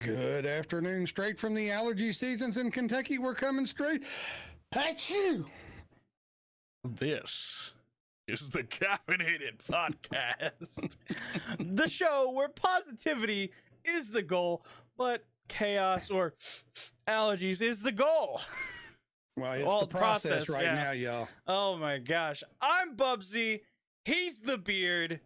Good afternoon, straight from the allergy seasons in Kentucky. We're coming straight at you. This is the Caffeinated podcast, the show where positivity is the goal, but chaos or allergies is the goal. Well, it's the process right now, y'all. Oh my gosh. I'm BUBBZI. He's the beard.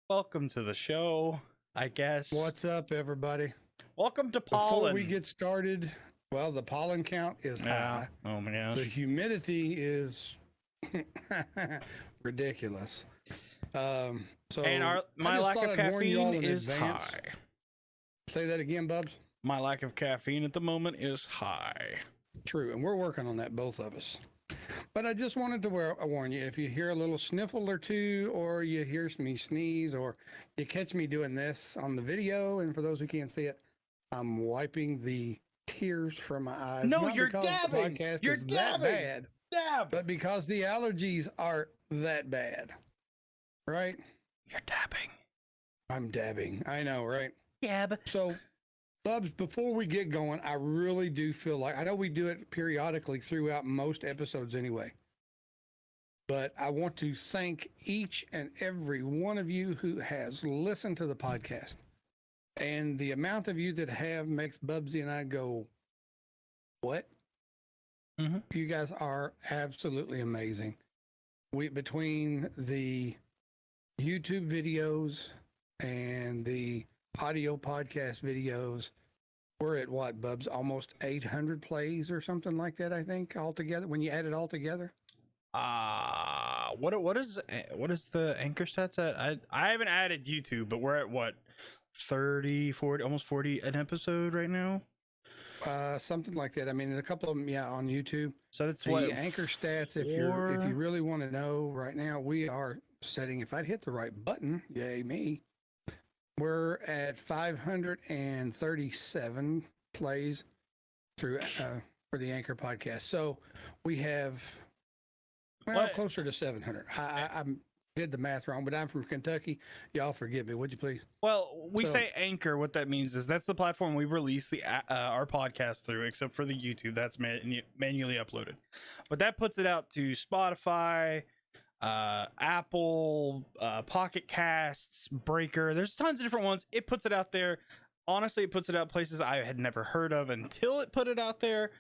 Welcome to the show, I guess. What's up, everybody? Welcome to pollen. Before we get started, well, the pollen count is high. Oh my gosh. The humidity is ridiculous. So And my lack of caffeine is high. Say that again, Bubs. My lack of caffeine at the moment is high. True, and we're working on that, both of us. But I just wanted to warn you, if you hear a little sniffle or two, or you hear me sneeze, or you catch me doing this on the video, and for those who can't see it, I'm wiping the tears from my eyes. No, Not you're because dabbing. The podcast You're is dabbing. that bad, Dab. but because the allergies are that bad. Right? You're dabbing. I'm dabbing. I know, right? Dab. So, Bubs, before we get going, I really do feel like, I know we do it periodically throughout most episodes anyway, but I want to thank each and every one of you who has listened to the podcast. And the amount of you that have makes BUBBZI and I go, what? Mm-hmm. You guys are absolutely amazing. Between the YouTube videos and the audio podcast videos, we're at what, Bubs? Almost 800 plays or something like that, I think, altogether, when you add it all together. What is the anchor stats at? I haven't added YouTube, but we're at what, 30, 40, almost 40 an episode right now? Something like that. I mean, a couple of them, yeah, on YouTube. So that's the what anchor stats. If you really want to know, right now we are setting. If I'd hit the right button, yay me. We're at 537 plays through for the Anchor podcast. So we have closer to 700. I did the math wrong, but I'm from Kentucky. Y'all forgive me, would you please? Well, we say Anchor. What that means is that's the platform we release our podcast through, except for the YouTube. That's manually uploaded. But that puts it out to Spotify, Apple, Pocket Casts, Breaker. There's tons of different ones. It puts it out there. Honestly, it puts it out places I had never heard of until it put it out there.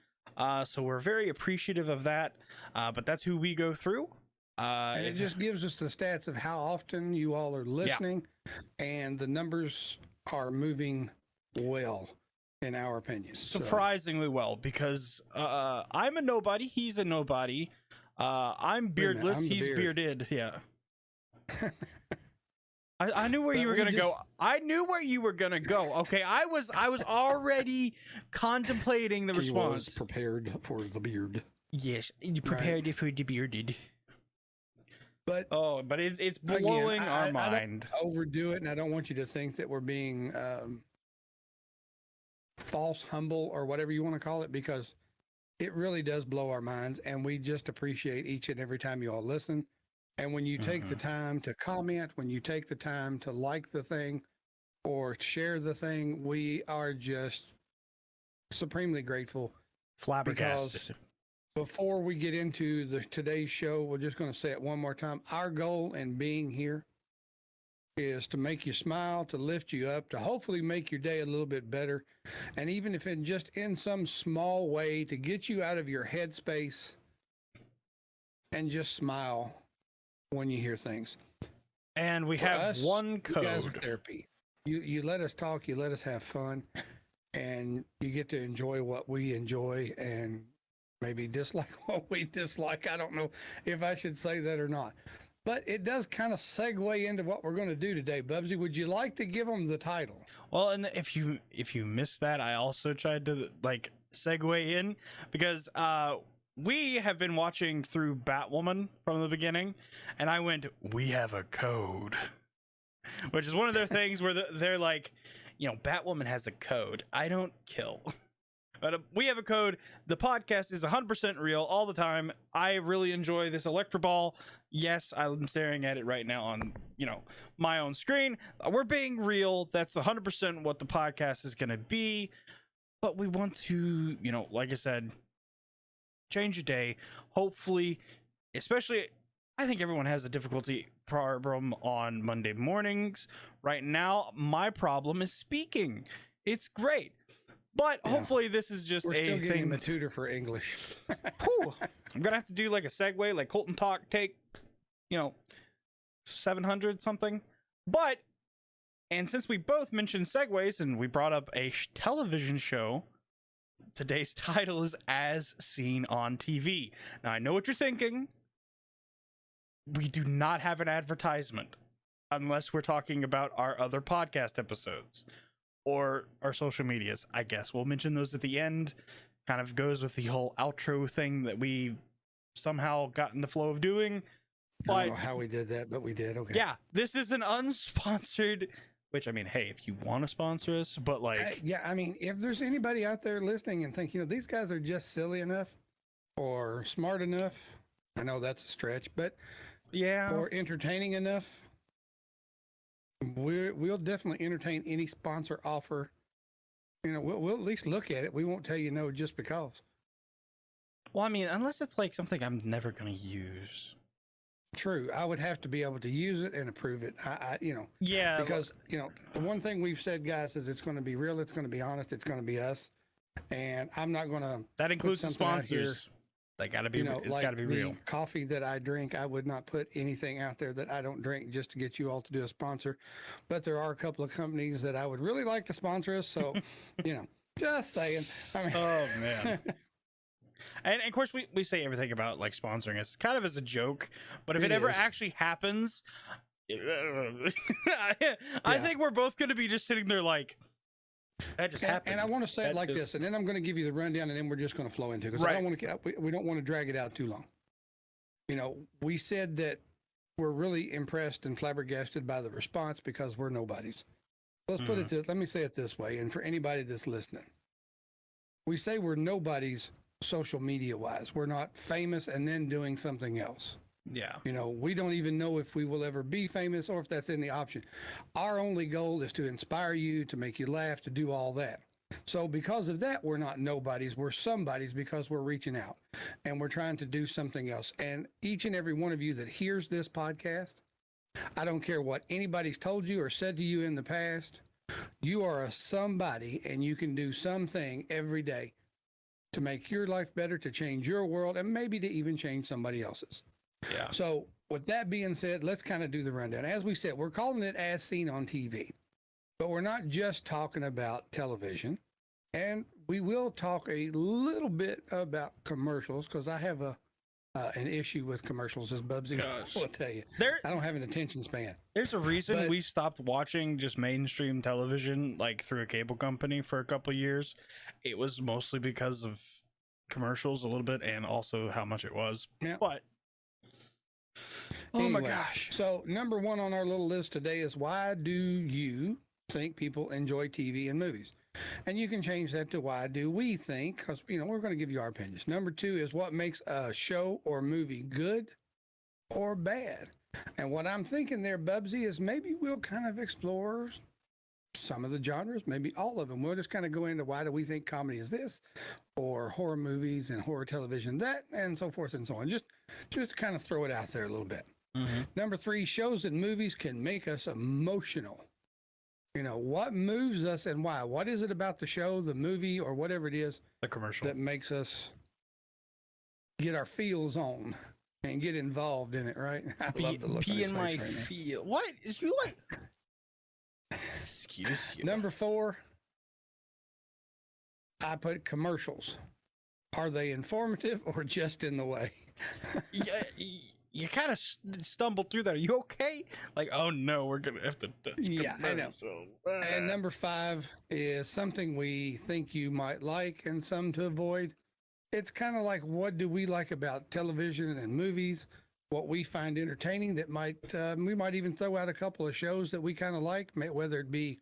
So we're very appreciative of that. But that's who we go through. And it just gives us the stats of how often you all are listening, and the numbers are moving well, in our opinion. Surprisingly well, because I'm a nobody, he's a nobody. I'm beardless, he's bearded. Yeah. I knew where you were gonna go. I knew where you were gonna go. Okay, I was already contemplating the response. Was prepared for the beard. Yes, you prepared for the bearded. But it's blowing our mind. I don't overdo it, and I don't want you to think that we're being false humble or whatever you want to call it, because it really does blow our minds, and we just appreciate each and every time you all listen. And when you take the time to comment, when you take the time to like the thing or share the thing, we are just supremely grateful. Flabbergasted. Before we get into today's show, we're just going to say it one more time. Our goal in being here is to make you smile, to lift you up, to hopefully make your day a little bit better. And even if in just in some small way, to get you out of your headspace and just smile when you hear things. And we have one code. You guys are therapy. You let us talk, you let us have fun, and you get to enjoy what we enjoy and maybe dislike what we dislike. I don't know if I should say that or not, but it does kind of segue into what we're going to do today. BUBBZI, would you like to give them the title? Well, and if you missed that, I also tried to segue in, because we have been watching through Batwoman from the beginning, and I went, we have a code, which is one of their things where they're like, Batwoman has a code. I don't kill. But we have a code. The podcast is 100% real all the time. I really enjoy this Electro Ball. Yes, I'm staring at it right now on, my own screen. We're being real. That's 100% what the podcast is going to be. But we want to, like I said, change your day. Hopefully, especially, I think everyone has a difficulty problem on Monday mornings. Right now, my problem is speaking. It's great. But hopefully this is just We're a still getting thing. him a tutor for English. Whew. I'm going to have to do like a segue, like Colton Talk, take, 700 something. But, and since we both mentioned segues and we brought up a television show, today's title is As Seen on TV. Now, I know what you're thinking. We do not have an advertisement unless we're talking about our other podcast episodes or our social medias. I guess we'll mention those at the end. Kind of goes with the whole outro thing that we somehow got in the flow of doing. I don't know how we did that, but we did. Okay. Yeah, this is an unsponsored, which, I mean, hey, if you want to sponsor us, but like... if there's anybody out there listening and think, these guys are just silly enough or smart enough, I know that's a stretch, but yeah, or entertaining enough, we'll definitely entertain any sponsor offer. We'll at least look at it. We won't tell you no just because. Well, I mean, unless it's like something I'm never going to use. True. I would have to be able to use it and approve it. Yeah. Because, the one thing we've said, guys, is it's going to be real. It's going to be honest. It's going to be us. And I'm not going to. That includes the sponsors. They got to be, it's like got to be real. The coffee that I drink, I would not put anything out there that I don't drink just to get you all to do a sponsor. But there are a couple of companies that I would really like to sponsor us. So, just saying. Oh, man. And of course, we say everything about like sponsoring us kind of as a joke, but if it ever actually happens, I think we're both going to be just sitting there like, that just happened. And I want to say it like this, and then I'm going to give you the rundown, and then we're just going to flow into it because I don't want to. We don't want to drag it out too long. We said that we're really impressed and flabbergasted by the response because we're nobodies. Let's put it. Let me say it this way, and for anybody that's listening, we say we're nobodies social media wise. We're not famous and then doing something else. Yeah. We don't even know if we will ever be famous or if that's in the option. Our only goal is to inspire you, to make you laugh, to do all that. So because of that, we're not nobodies. We're somebodies because we're reaching out and we're trying to do something else. And each and every one of you that hears this podcast, I don't care what anybody's told you or said to you in the past, you are a somebody and you can do something every day to make your life better, to change your world, and maybe to even change somebody else's. Yeah. So with that being said, let's kind of do the rundown. As we said, we're calling it As Seen on TV, but we're not just talking about television. And we will talk a little bit about commercials because I have an issue with commercials, as BUBBZI will tell you. I don't have an attention span. There's a reason we stopped watching just mainstream television, like through a cable company for a couple of years. It was mostly because of commercials a little bit and also how much it was. Yeah. But anyway, my gosh. So number one on our little list today is, why do you think people enjoy TV and movies? And you can change that to, why do we think? Because, we're going to give you our opinions. Number two is, what makes a show or movie good or bad? And what I'm thinking there, BUBBZI, is maybe we'll kind of explore some of the genres, maybe all of them. We'll just kind of go into, why do we think comedy is this, or horror movies and horror television that, and so forth and so on. Just to kind of throw it out there a little bit. Mm-hmm. Number three, shows and movies can make us emotional. What moves us and why? What is it about the show, the movie, or whatever it is, the commercial, that makes us get our feels on and get involved in it, right? I love the look on his face right now. What is you like? Excuse you. Number four, I put commercials. Are they informative or just in the way? Yeah. You kind of stumbled through that. Are you okay? Like, oh no, we're going to have to. Yeah, I know. And number five is something we think you might like and some to avoid. It's kind of like, what do we like about television and movies? What we find entertaining that might, we might even throw out a couple of shows that we kind of like, whether it be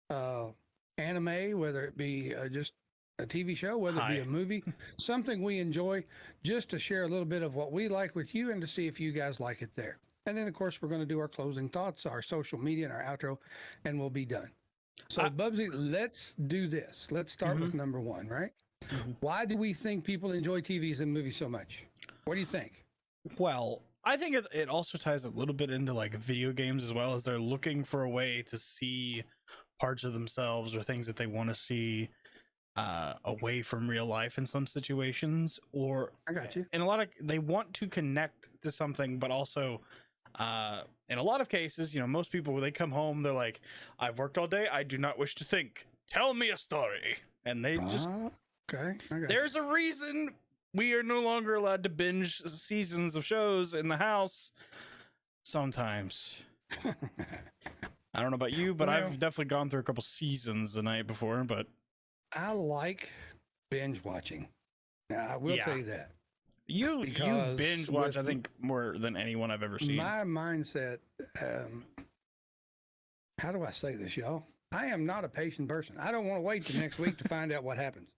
anime, whether it be just a TV show, whether it be a movie, something we enjoy, just to share a little bit of what we like with you and to see if you guys like it there. And then, of course, we're going to do our closing thoughts, our social media, and our outro, and we'll be done. So, BUBBZI, let's do this. Let's start with number one, right? Why do we think people enjoy TVs and movies so much? What do you think? Well, I think it also ties a little bit into like video games as well, as they're looking for a way to see parts of themselves or things that they want to see away from real life in some situations, or I got you. in a lot of, they want to connect to something, but also in a lot of cases, you know, most people, when they come home, they're like, I've worked all day, I do not wish to think, tell me a story. And they just okay, there's a reason we are no longer allowed to binge seasons of shows in the house sometimes. I don't know about you, but I've definitely gone through a couple seasons the night before. But I like binge watching. Now, I will tell you that. You binge watch, I think, more than anyone I've ever seen. My mindset, how do I say this, y'all? I am not a patient person. I don't want to wait till next week to find out what happens.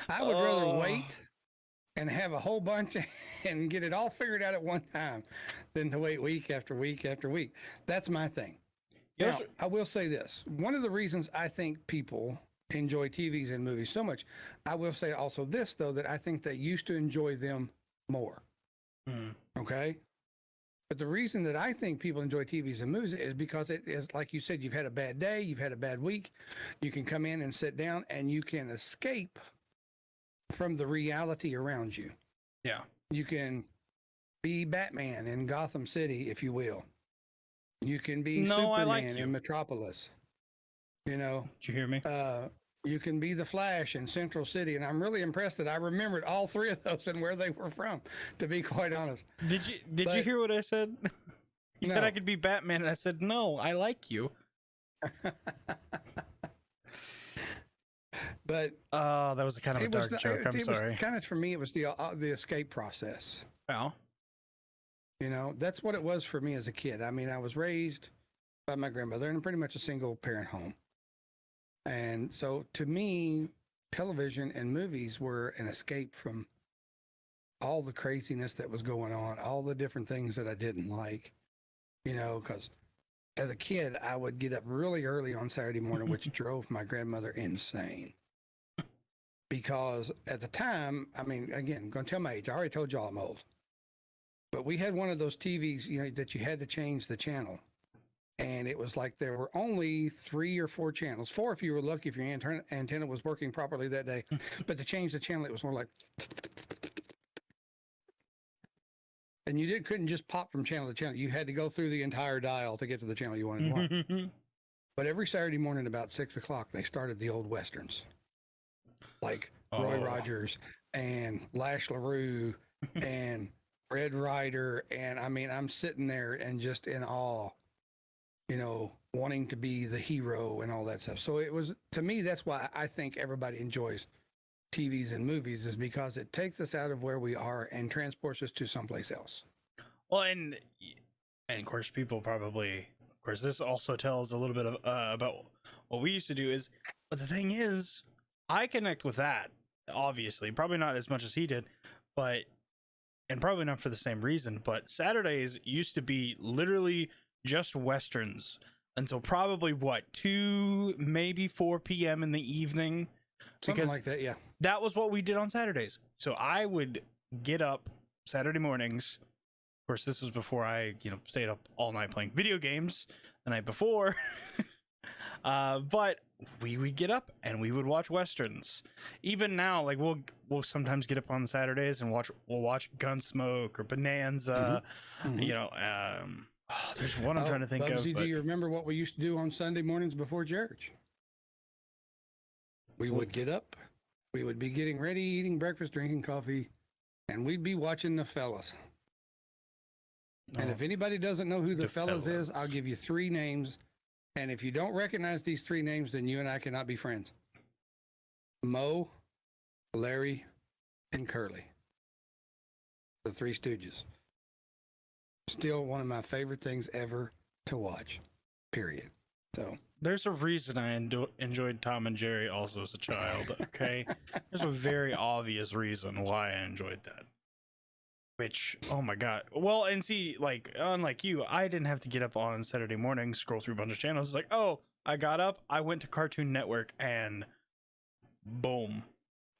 I would rather wait and have a whole bunch and get it all figured out at one time than to wait week after week after week. That's my thing. Now, I will say this. One of the reasons I think people enjoy TVs and movies so much, I will say also this, though, that I think they used to enjoy them more. Okay? But the reason that I think people enjoy TVs and movies is because it is, like you said, you've had a bad day, you've had a bad week. You can come in and sit down and you can escape from the reality around you. Yeah. You can be Batman in Gotham City, if you will. You can be Superman in Metropolis. You know. Did you hear me? You can be the Flash in Central City, and I'm really impressed that I remembered all three of those and where they were from, to be quite honest. Did you hear what I said? You said I could be Batman, and I said, no, I like you. But that was a kind of a dark joke. I'm sorry. Kind of, for me, it was the escape process. Well, you know, that's what it was for me as a kid. I mean, I was raised by my grandmother in pretty much a single parent home. And so to me, television and movies were an escape from all the craziness that was going on, all the different things that I didn't like, you know, because as a kid, I would get up really early on Saturday morning, which drove my grandmother insane. Because at the time, I mean, again, I'm going to tell my age. I already told y'all I'm old. But we had one of those TVs, you know, that you had to change the channel. And it was like there were only 3 or 4 channels. 4 if you were lucky, if your antenna was working properly that day. But to change the channel, it was more like... And you couldn't just pop from channel to channel. You had to go through the entire dial to get to the channel you wanted to watch. But every Saturday morning about 6 o'clock, they started the old Westerns. Like Roy Rogers and Lash LaRue and Red Ryder. And I mean, I'm sitting there and just in awe, you know, wanting to be the hero and all that stuff. So it was, to me, that's why I think everybody enjoys TVs and movies, is because it takes us out of where we are and transports us to someplace else. Well, and of course, people probably, of course, this also tells a little bit of about what we used to do is, but the thing is, I connect with that, obviously, probably not as much as he did, but, and probably not for the same reason, but Saturdays used to be literally just Westerns until probably 2, maybe 4 p.m. in the evening. Something like that, yeah. That was what we did on Saturdays. So I would get up Saturday mornings. Of course, this was before I, you know, stayed up all night playing video games the night before. But we would get up and we would watch Westerns. Even now, like we'll sometimes get up on Saturdays and we'll watch Gunsmoke or Bonanza. You know, there's one I'm trying to think of. Do you remember what we used to do on Sunday mornings before church? We would get up, we would be getting ready, eating breakfast, drinking coffee, and we'd be watching The Fellas. And if anybody doesn't know who The Fellas is, I'll give you 3 names. And if you don't recognize these 3 names, then you and I cannot be friends. Moe, Larry, and Curly. The 3 Stooges. Still one of my favorite things ever to watch, period. So There's a reason I enjoyed Tom and Jerry also as a child, okay? There's a very obvious reason why I enjoyed that. Which, oh my god. Well, and see, like, unlike you, I didn't have to get up on Saturday morning, scroll through a bunch of channels. It's like, oh, I got up, I went to Cartoon Network, and boom.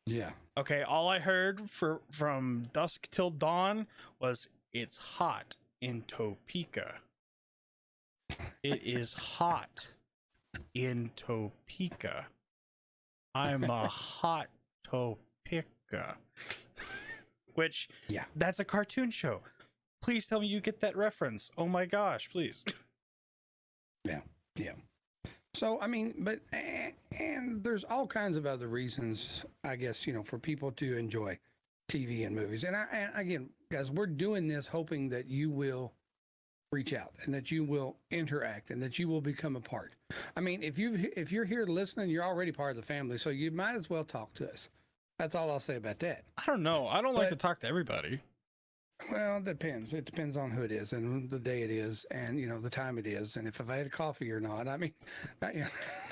Yeah. Okay, all I heard from dusk till dawn was, it's hot in Topeka. It is hot in Topeka. I'm a hot Topeka. Which, yeah, that's a cartoon show. Please tell me you get that reference. Oh my gosh, please. Yeah, yeah. So, I mean, but, and there's all kinds of other reasons, I guess, you know, for people to enjoy TV and movies. And again, guys, we're doing this hoping that you will reach out and that you will interact and that you will become a part. I mean, if you're here listening, you're already part of the family, so you might as well talk to us. That's all I'll say about that. I don't know. I don't like to talk to everybody. Well, it depends. It depends on who it is and the day it is and, you know, the time it is and if I've had coffee or not. I mean,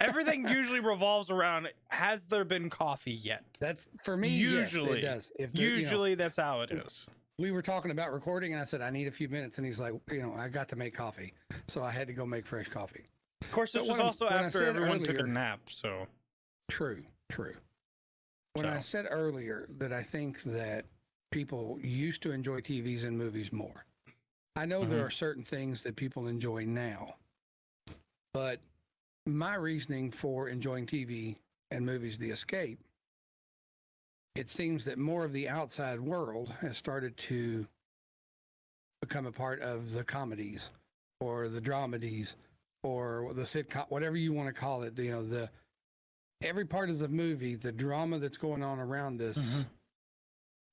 everything usually revolves around, has there been coffee yet? That's, for me, usually, yes, it does. Usually that's how it is. We were talking about recording and I said, I need a few minutes. And he's like, you know, I got to make coffee. So I had to go make fresh coffee. Of course, this was also after everyone took a nap, so. True. When I said earlier that I think that people used to enjoy TVs and movies more, I know there are certain things that people enjoy now, but my reasoning for enjoying TV and movies, the escape, it seems that more of the outside world has started to become a part of the comedies or the dramedies or the sitcom, whatever you want to call it, you know, every part of the movie, the drama that's going on around us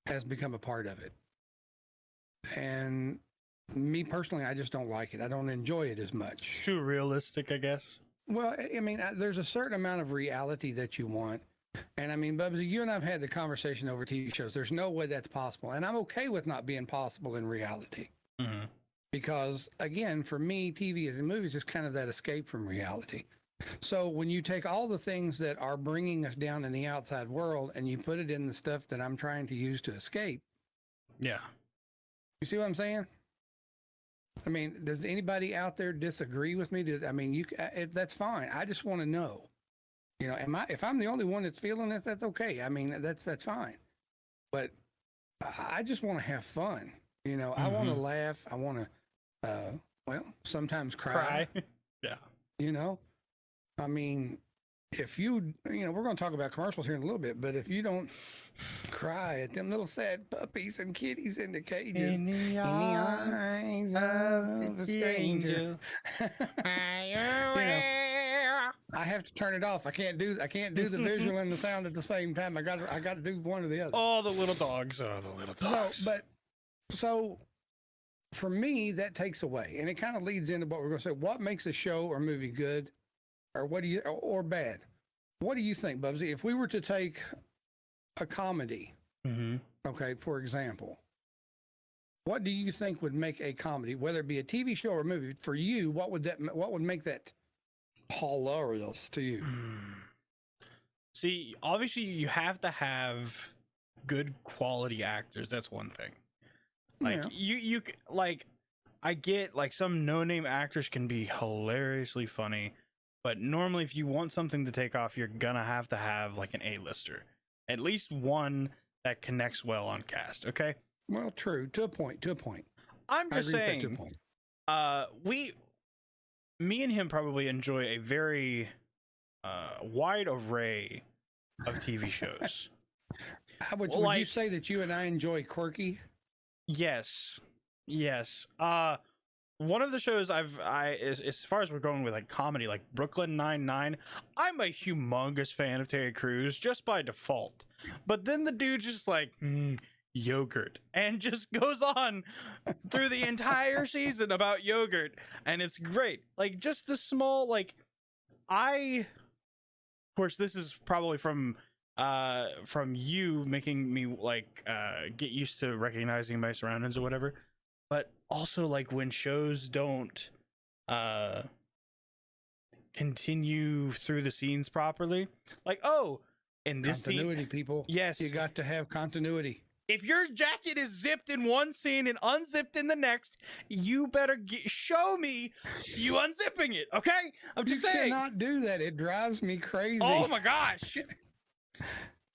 has become a part of it. And me personally, I just don't like it. I don't enjoy it as much. It's too realistic, I guess. Well, I mean, there's a certain amount of reality that you want. And I mean, BUBBZI, you and I have had the conversation over TV shows. There's no way that's possible. And I'm okay with not being possible in reality. Because, again, for me, TV and movies is kind of that escape from reality. So when you take all the things that are bringing us down in the outside world and you put it in the stuff that I'm trying to use to escape. Yeah. You see what I'm saying? I mean, does anybody out there disagree with me? I mean, that's fine. I just want to know, you know, if I'm the only one that's feeling it, that's okay. I mean, that's fine. But I just want to have fun. You know, I want to laugh. I want to, sometimes cry. Yeah. You know? I mean, if you know, we're going to talk about commercials here in a little bit, but if you don't cry at them little sad puppies and kitties in the cages, in the eyes of a stranger, you know, I have to turn it off. I can't do the visual and the sound at the same time. I got to do one or the other. Oh, the little dogs. Oh, the little dogs. So for me, that takes away, and it kind of leads into what we're going to say. What makes a show or movie good? Or what do you, or bad? What do you think, BUBBZI? If we were to take a comedy, okay, for example, what do you think would make a comedy, whether it be a TV show or a movie, for you? What would make that hilarious to you? See, obviously, you have to have good quality actors. That's one thing. Like you like, I get like some no-name actors can be hilariously funny. But normally, if you want something to take off, you're gonna have to have like an A-lister, at least one that connects well on cast. Okay. Well, true to a point. I'm just saying, me and him probably enjoy a very wide array of TV shows. Would you say that you and I enjoy quirky? Yes. One of the shows as far as we're going with like comedy, like Brooklyn Nine-Nine, I'm a humongous fan of Terry Crews just by default. But then the dude just like yogurt and just goes on through the entire season about yogurt, and it's great. Like just the small of course, this is probably from you making me like get used to recognizing my surroundings or whatever. But also, like, when shows don't continue through the scenes properly. Like, oh, in this Continuity, scene, people. yes, You got to have continuity. if your jacket is zipped in one scene and unzipped in the next, you better show me you unzipping it. Okay, I'm just you saying. Cannot do that. It drives me crazy. Oh my gosh.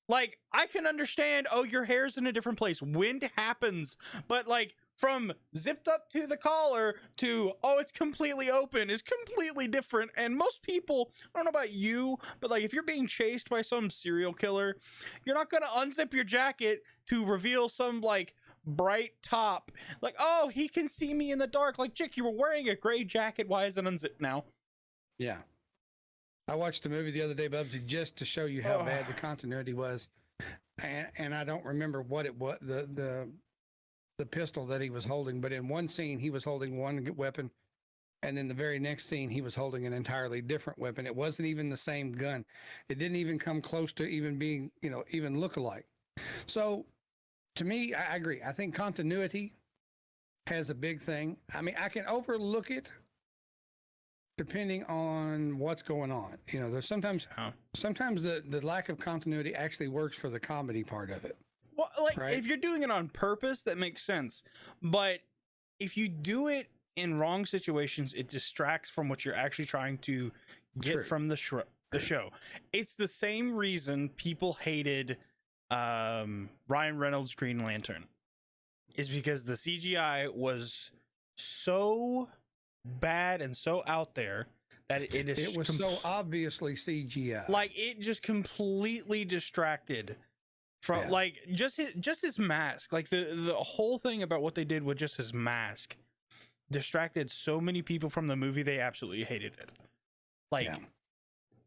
Like, I can understand, oh, your hair's in a different place. Wind happens. But, like, from zipped up to the collar to, oh, it's completely open is completely different. And most people, I don't know about you, but, like, if you're being chased by some serial killer, you're not going to unzip your jacket to reveal some, like, bright top. Like, oh, he can see me in the dark. Like, Chick, you were wearing a gray jacket. Why is it unzipped now? Yeah. I watched a movie the other day, BUBBZI, just to show you how bad the continuity was, and I don't remember what it was, the pistol that he was holding, but in one scene he was holding one weapon, and then the very next scene he was holding an entirely different weapon. It wasn't even the same gun. It didn't even come close to even being, even look alike. So, to me, I agree. I think continuity has a big thing. I mean, I can overlook it depending on what's going on. There's sometimes the lack of continuity actually works for the comedy part of it. Well, like, right? If you're doing it on purpose, that makes sense. But if you do it in wrong situations, it distracts from what you're actually trying to get True. from the show. It's the same reason people hated Ryan Reynolds' Green Lantern, is because the CGI was so bad and so out there that it was so obviously CGI. Like, it just completely distracted from like just his mask. Like the whole thing about what they did with just his mask distracted so many people from the movie. They absolutely hated it. Like,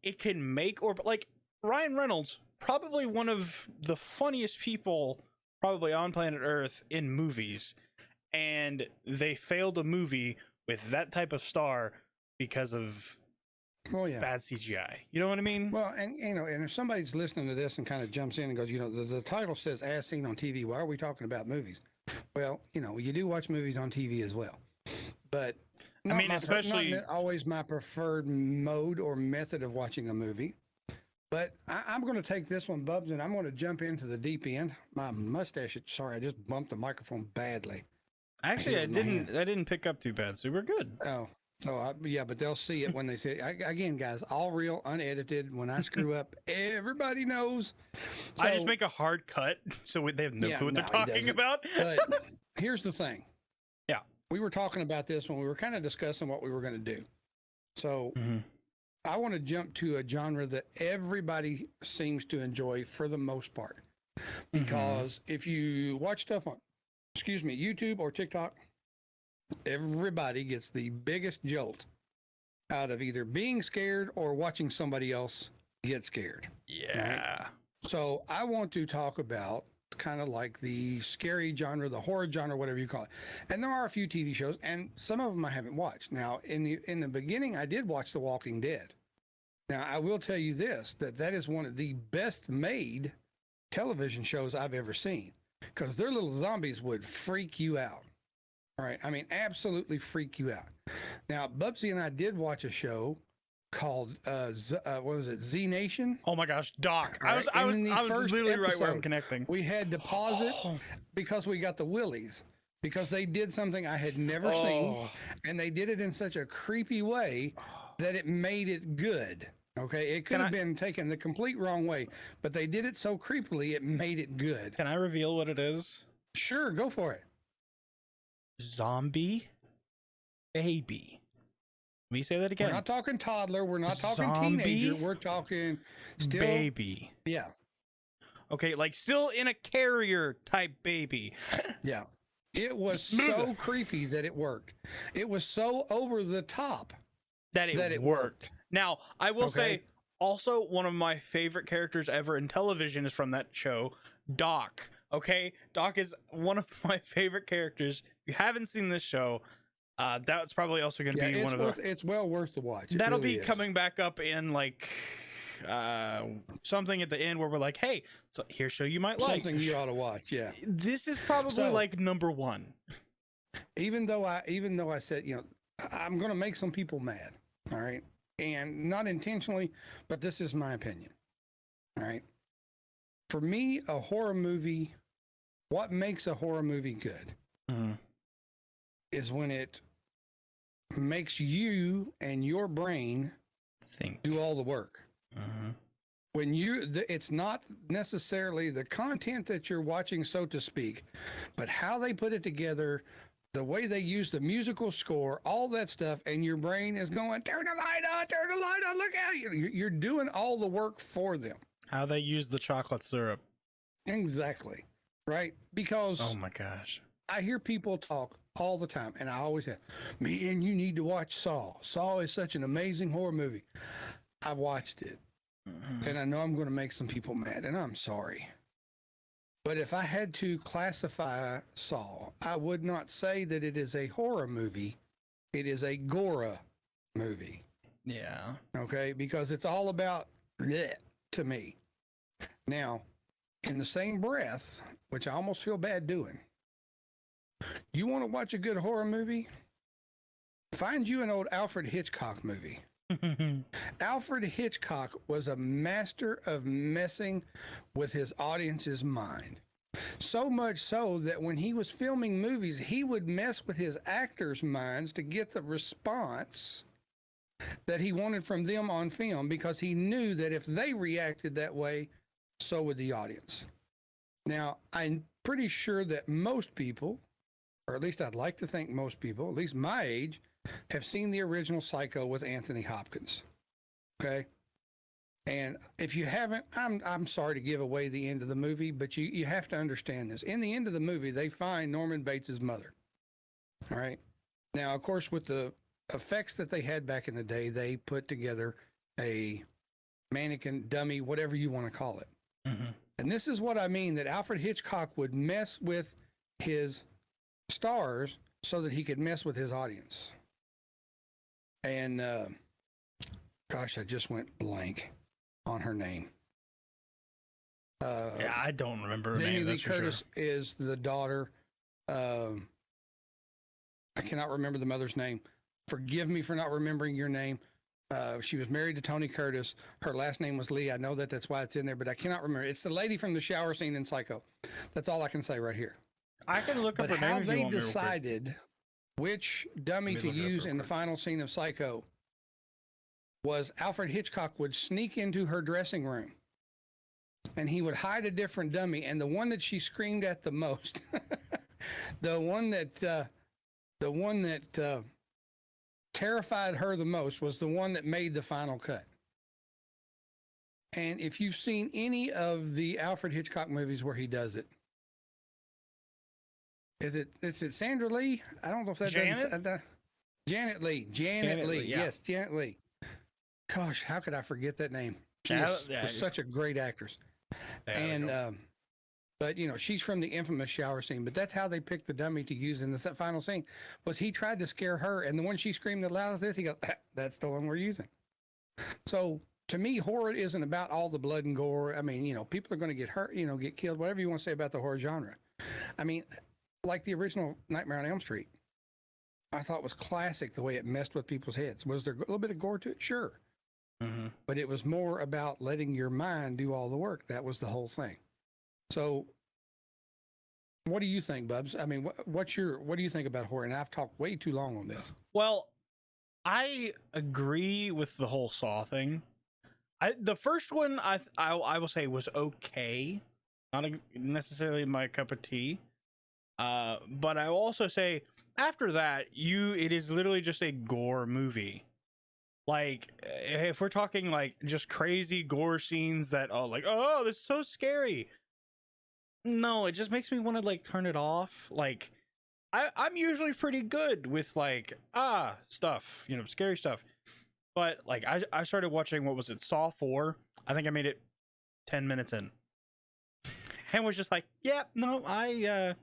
it can make or like Ryan Reynolds, probably one of the funniest people probably on planet Earth in movies, and they failed a movie with that type of star because of bad CGI. You know what I mean? Well, and and if somebody's listening to this and kind of jumps in and goes, the title says "as seen on TV." Why are we talking about movies? Well, you do watch movies on TV as well, but I mean, especially not always my preferred mode or method of watching a movie. But I'm going to take this one, Bubs, and I'm going to jump into the deep end. My mustache. Sorry, I just bumped the microphone badly. Actually, I didn't pick up too bad, so we're good. Oh, so but they'll see it when they see it. Again, guys, all real, unedited. When I screw up, everybody knows. So, I just make a hard cut, so they have no clue what they're talking about. But here's the thing. Yeah. We were talking about this when we were kind of discussing what we were going to do. So I want to jump to a genre that everybody seems to enjoy for the most part. Because if you watch stuff on YouTube or TikTok, everybody gets the biggest jolt out of either being scared or watching somebody else get scared. Yeah. Right? So I want to talk about kind of like the scary genre, the horror genre, whatever you call it. And there are a few TV shows, and some of them I haven't watched. Now, in the beginning, I did watch The Walking Dead. Now, I will tell you this, that is one of the best made television shows I've ever seen, because their little zombies would freak you out. All right. I mean, absolutely freak you out. Now, BUBBZI and I did watch a show called, what was it? Z Nation. Oh my gosh, Doc. Right? I was literally right where I'm connecting. We had to pause it because we got the willies, because they did something I had never seen, and they did it in such a creepy way that it made it good. Okay, it could have been taken the complete wrong way, but they did it so creepily it made it good. Can I reveal what it is? Sure, go for it. Zombie baby. Let me say that again. We're not talking toddler. We're not talking Zombie teenager. We're talking still baby. Yeah. Okay, like still in a carrier type baby. Yeah. It was so creepy that it worked. It was so over the top that it worked. Now, I will say also one of my favorite characters ever in television is from that show, Doc. Okay? Doc is one of my favorite characters. If you haven't seen this show, that's probably also going to be one of the... It's well worth the watch. That'll really be coming back up in like something at the end where we're like, hey, so here's a show you might like. Something you ought to watch, yeah. This is probably like number one. Even though I said, I'm going to make some people mad, all right? and not intentionally, but this is my opinion. All right. For me, a horror movie, what makes a horror movie good is when it makes you and your brain do all the work. When it's not necessarily the content that you're watching, so to speak, but how they put it together, the way they use the musical score, all that stuff, and your brain is going, turn the light on, look out. You're doing all the work for them. How they use the chocolate syrup. Exactly. Right? Because oh my gosh, I hear people talk all the time, and I always have, man, you need to watch Saw. Saw is such an amazing horror movie. I watched it, and I know I'm going to make some people mad, and I'm sorry. But if I had to classify Saw, I would not say that it is a horror movie. It is a Gora movie. Yeah. Okay? Because it's all about bleh to me. Now, in the same breath, which I almost feel bad doing, you want to watch a good horror movie? Find you an old Alfred Hitchcock movie. Alfred Hitchcock was a master of messing with his audience's mind. So much so that when he was filming movies, he would mess with his actors' minds to get the response that he wanted from them on film, because he knew that if they reacted that way, so would the audience. Now, I'm pretty sure that most people, or at least I'd like to think most people, at least my age, have seen the original Psycho with Anthony Hopkins. Okay? And if you haven't, I'm sorry to give away the end of the movie, but you have to understand this. In the end of the movie, they find Norman Bates' mother. All right? Now, of course, with the effects that they had back in the day, they put together a mannequin, dummy, whatever you want to call it. And this is what I mean, that Alfred Hitchcock would mess with his stars so that he could mess with his audience. And, gosh, I just went blank on her name. Yeah, I don't remember her Jamie name. Lee Curtis is the daughter. I cannot remember the mother's name. Forgive me for not remembering your name. She was married to Tony Curtis. Her last name was Lee. I know that, that's why it's in there, but I cannot remember. It's the lady from the shower scene in Psycho. That's all I can say right here. I can look up But her how name if you they want me real quick. decided which dummy Let me to look it up use real in the quick. final scene of Psycho was Alfred Hitchcock would sneak into her dressing room and he would hide a different dummy. And the one that she screamed at the most, the one that terrified her the most was the one that made the final cut. And if you've seen any of the Alfred Hitchcock movies where he does it, is it Sandra Lee? I don't know if that Janet? doesn't. Janet Lee. Janet Lee. Yeah. Yes, Janet Lee. Gosh, how could I forget that name? She Yeah, was yeah. such a great actress. There we go. But you know, she's from the infamous shower scene. But that's how they picked the dummy to use in the final scene. Was he tried to scare her, and the one she screamed the loudest, he goes, "That's the one we're using." So to me, horror isn't about all the blood and gore. I mean, you know, people are going to get hurt, you know, get killed, whatever you want to say about the horror genre. I mean, like the original Nightmare on Elm Street, I thought was classic the way it messed with people's heads. Was there a little bit of gore to it? Sure. But it was more about letting your mind do all the work. That was the whole thing. So what do you think, Bubs? I mean, what do you think about horror? And I've talked way too long on this. Well, I agree with the whole Saw thing. The first one I will say was okay, not necessarily my cup of tea. But I will also say after that, it is literally just a gore movie. Like, if we're talking like just crazy gore scenes that this is so scary. No, it just makes me want to like turn it off. Like, I'm usually pretty good with like stuff, you know, scary stuff. But like I started watching, what was it, Saw 4? I think I made it 10 minutes in. And was just like, yeah, no, I'm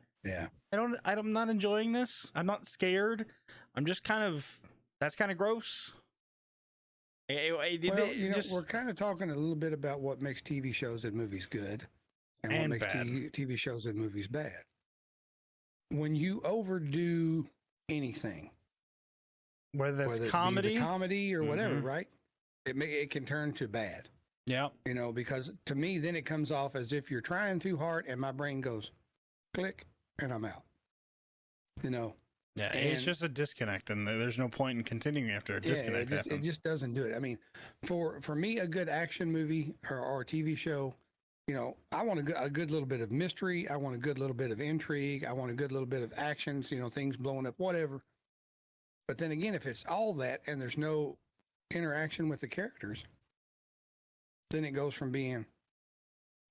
not enjoying this. I'm not scared. I'm just that's kind of gross. We're kind of talking a little bit about what makes TV shows and movies good and what makes TV shows and movies bad. When you overdo anything, whether it's be comedy, or whatever, right? it can turn to bad. Yeah. You know, because to me, then it comes off as if you're trying too hard, and my brain goes click, and I'm out. You know. Yeah, And it's just a disconnect, and there's no point in continuing after a disconnect it just doesn't do it. I mean, for me, a good action movie or TV show, you know, I want a good little bit of mystery. I want a good little bit of intrigue. I want a good little bit of actions. You know, things blowing up, whatever. But then again, if it's all that and there's no interaction with the characters, then it goes from being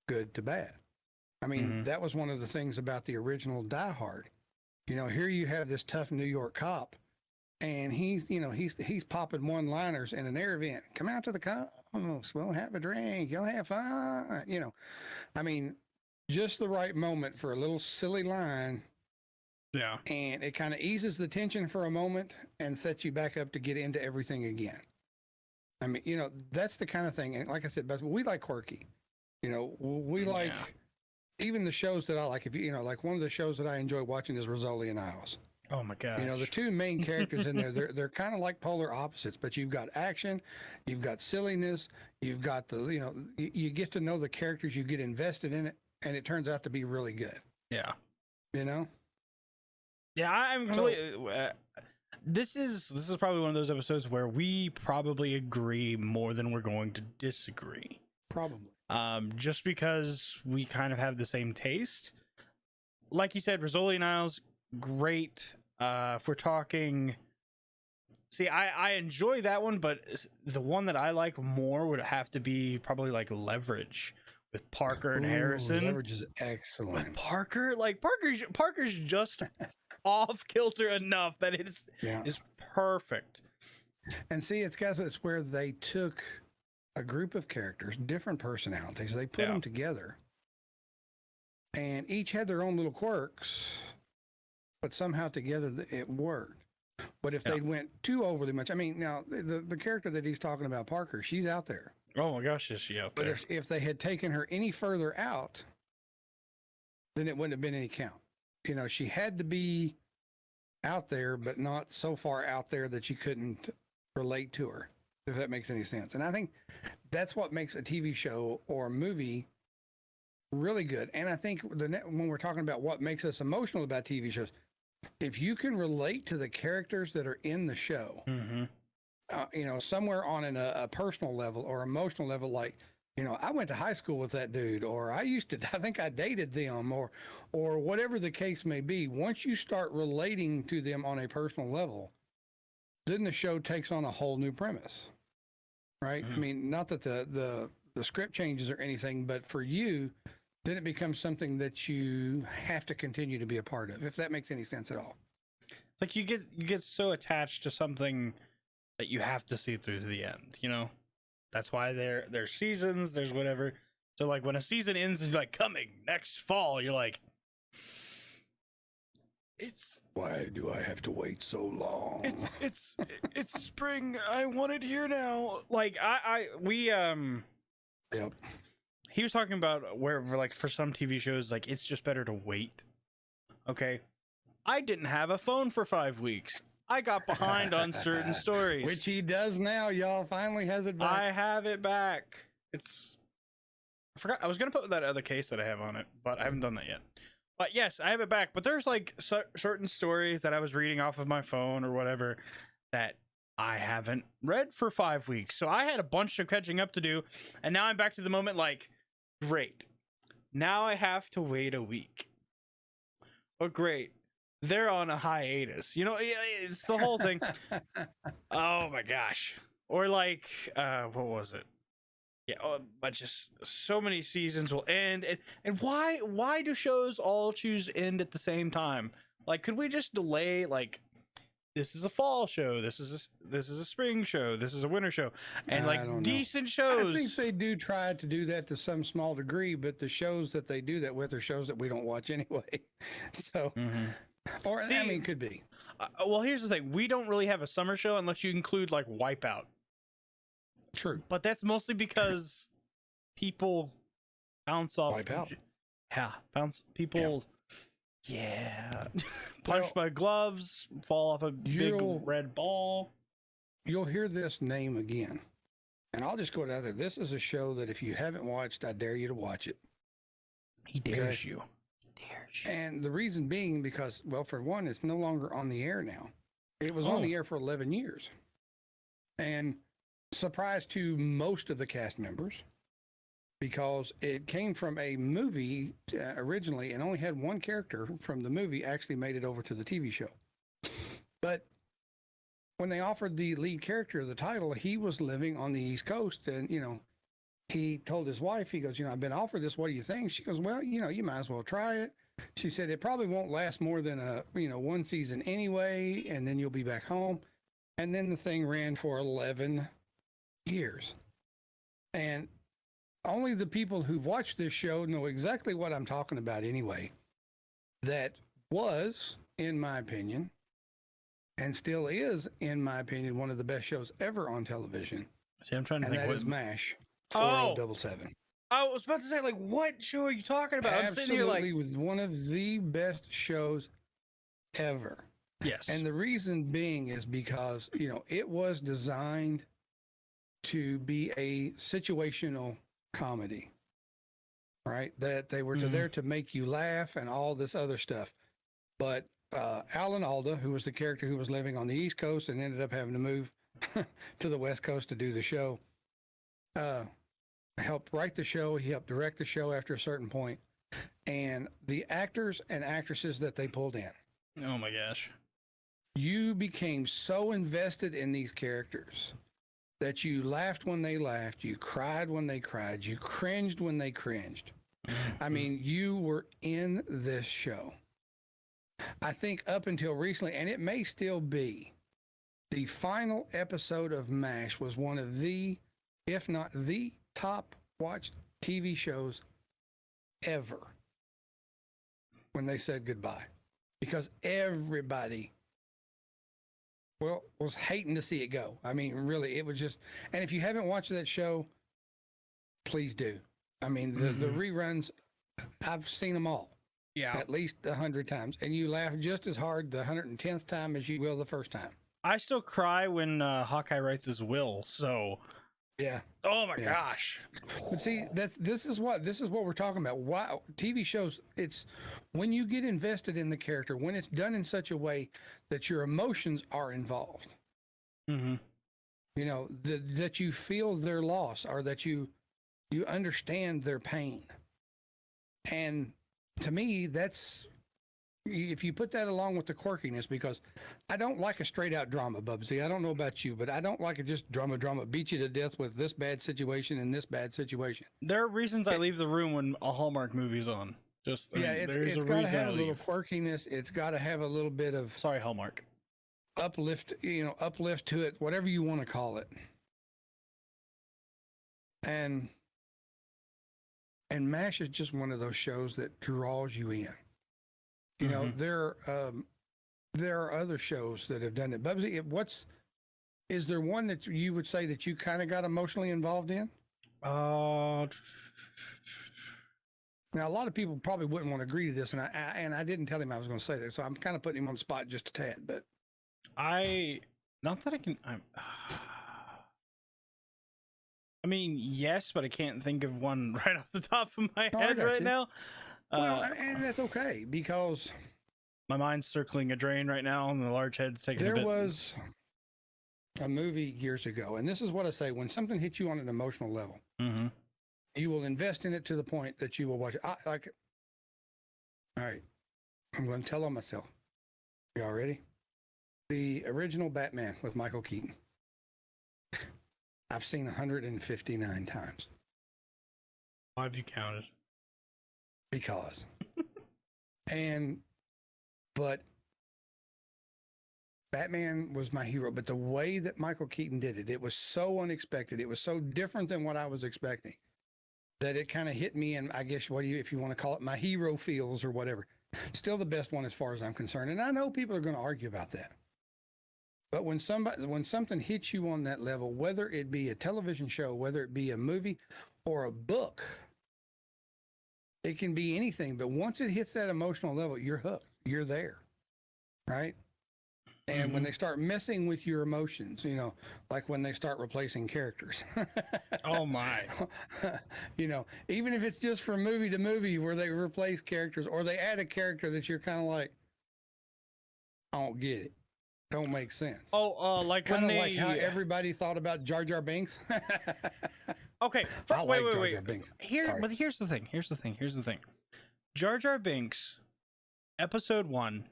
good to bad. I mean, that was one of the things about the original Die Hard. You know, here you have this tough New York cop, and he's popping one-liners in an air vent. Come out to the coast, we'll have a drink, you'll have fun. You know, I mean, just the right moment for a little silly line. Yeah. And it kind of eases the tension for a moment and sets you back up to get into everything again. I mean, you know, that's the kind of thing. And like I said, we like quirky. You know, we like even the shows that I like. If you know, like one of the shows that I enjoy watching is Rizzoli and Isles. Oh my god! You know, the two main characters in there, they're kind of like polar opposites. But you've got action, you've got silliness, you've got you get to know the characters, you get invested in it, and it turns out to be really good. Yeah. You know. Yeah, I'm completely. This is probably one of those episodes where we probably agree more than we're going to disagree. Probably. Just because we kind of have the same taste. Like you said, Rizzoli and Isles, great. If we're talking, see, I enjoy that one, but the one that I like more would have to be probably like Leverage with Parker and Harrison. Leverage is excellent. With Parker, like Parker's just off kilter enough that is perfect. And see, it's where they took a group of characters, different personalities, they put them together, and each had their own little quirks, but somehow together it worked. But if they went too overly much, I mean, now the character that he's talking about, Parker, she's out there. Oh my gosh, is she out there? But if they had taken her any further out, then it wouldn't have been any count. You know, she had to be out there, but not so far out there that you couldn't relate to her, if that makes any sense. And I think that's what makes a TV show or a movie really good. And I think when we're talking about what makes us emotional about TV shows, if you can relate to the characters that are in the show, you know, somewhere on a personal level or emotional level, like, you know, I went to high school with that dude, or I think I dated them, or whatever the case may be. Once you start relating to them on a personal level, then the show takes on a whole new premise, right? I mean, not that the script changes or anything, but for you, then it becomes something that you have to continue to be a part of, if that makes any sense at all. Like you get so attached to something that you have to see through to the end, you know? That's why there's seasons, there's whatever. So like when a season ends and like coming next fall, you're like, why do I have to wait so long? It's spring. I want it here now. Like Yep. He was talking about where like for some TV shows, like it's just better to wait. Okay. I didn't have a phone for 5 weeks. I got behind on certain stories. Which he does now, y'all. Finally has it back. I have it back. I forgot. I was going to put that other case that I have on it, but I haven't done that yet. But yes, I have it back. But there's like certain stories that I was reading off of my phone or whatever that I haven't read for 5 weeks. So I had a bunch of catching up to do. And now I'm back to the moment like, great. Now I have to wait a week. Oh, great. They're on a hiatus. You know, it's the whole thing. Oh my gosh. Or like, what was it? Yeah, but just so many seasons will end. And why do shows all choose to end at the same time? Like, could we just delay, like, this is a fall show, this is a spring show, this is a winter show, and like decent shows. I think they do try to do that to some small degree, but the shows that they do that with are shows that we don't watch anyway. So, or see, I mean, could be. Well, here's the thing: we don't really have a summer show unless you include like Wipeout. True, but that's mostly because people bounce off. Wipeout. Yeah, bounce people. Yeah. Punched by gloves, fall off a big red ball. You'll hear this name again. And I'll just go out there. This is a show that if you haven't watched, I dare you to watch it. He dares you. He dares you. And the reason being because, well, for one, it's no longer on the air now. It was on the air for 11 years. And surprise to most of the cast members, because it came from a movie originally and only had one character from the movie actually made it over to the TV show. But when they offered the lead character the title, he was living on the East Coast. And, you know, he told his wife, he goes, you know, I've been offered this. What do you think? She goes, well, you know, you might as well try it. She said, it probably won't last more than one season anyway. And then you'll be back home. And then the thing ran for 11 years. And only the people who've watched this show know exactly what I'm talking about anyway. That was, in my opinion, and still is, in my opinion, one of the best shows ever on television. See, I'm trying to and think. that is MASH 4077. I was about to say, like, what show are you talking about? I'm sitting here like, Absolutely was one of the best shows ever. yes. And the reason being is because, you know, it was designed to be a situational comedy, right? That they were there to make you laugh and all this other stuff. But Alan Alda, who was the character who was living on the East Coast and ended up having to move to the West Coast to do the show, helped write the show. He helped direct the show after a certain point. And the actors and actresses that they pulled in. Oh my gosh. You became so invested in these characters that you laughed when they laughed, you cried when they cried, you cringed when they cringed. I mean, you were in this show. I think up until recently, and it may still be, the final episode of MASH was one of the, if not the top watched TV shows ever when they said goodbye. Because everybody, well, was hating to see it go. I mean, really, it was just, and if you haven't watched that show, please do. I mean, the reruns, I've seen them all. Yeah. At least 100 times. And you laugh just as hard the 110th time as you will the first time. I still cry when Hawkeye writes his will, so yeah. Oh my gosh. But see, this is what we're talking about. Wow, TV shows, it's when you get invested in the character, when it's done in such a way that your emotions are involved. Mm-hmm. You know, that you feel their loss or that you understand their pain. And to me, that's, if you put that along with the quirkiness, because I don't like a straight out drama, BUBBZI. I don't know about you, but I don't like it just drama, beat you to death with this bad situation and this bad situation. There are reasons I leave the room when a Hallmark movie's on. Just it's got to have a little quirkiness. It's got to have a little bit of Hallmark. uplift to it, whatever you want to call it. And MASH is just one of those shows that draws you in. You know, there are other shows that have done it. BUBBZI, is there one that you would say that you kind of got emotionally involved in? Now, a lot of people probably wouldn't want to agree to this, and I didn't tell him I was going to say that, so I'm kind of putting him on the spot just a tad. But not that I can. I mean, yes, but I can't think of one right off the top of my head right now. Well, and that's okay, because my mind's circling a drain right now, and the large head's taking a bit. There was a movie years ago, and this is what I say: when something hits you on an emotional level, you will invest in it to the point that you will watch it. All right, I'm going to tell on myself. Y'all ready? The original Batman with Michael Keaton. I've seen 159 times. Why have you counted? Because. But Batman was my hero. But the way that Michael Keaton did it, it was so unexpected. It was so different than what I was expecting that it kind of hit me. And I guess if you want to call it my hero feels or whatever, still the best one as far as I'm concerned. And I know people are going to argue about that. But when something hits you on that level, whether it be a television show, whether it be a movie or a book, it can be anything. But once it hits that emotional level, you're hooked. You're there, right? And when they start messing with your emotions, you know, like when they start replacing characters. Oh my. You know, even if it's just from movie to movie where they replace characters or they add a character that you're kind of like, I don't get it. Don't make sense. Oh, like Kind when of they like how everybody thought about Jar Jar Binks. Okay, I like wait, Jar wait. Jar Binks. Here, Sorry. but here's the thing. Here's the thing. Jar Jar Binks, episode 1,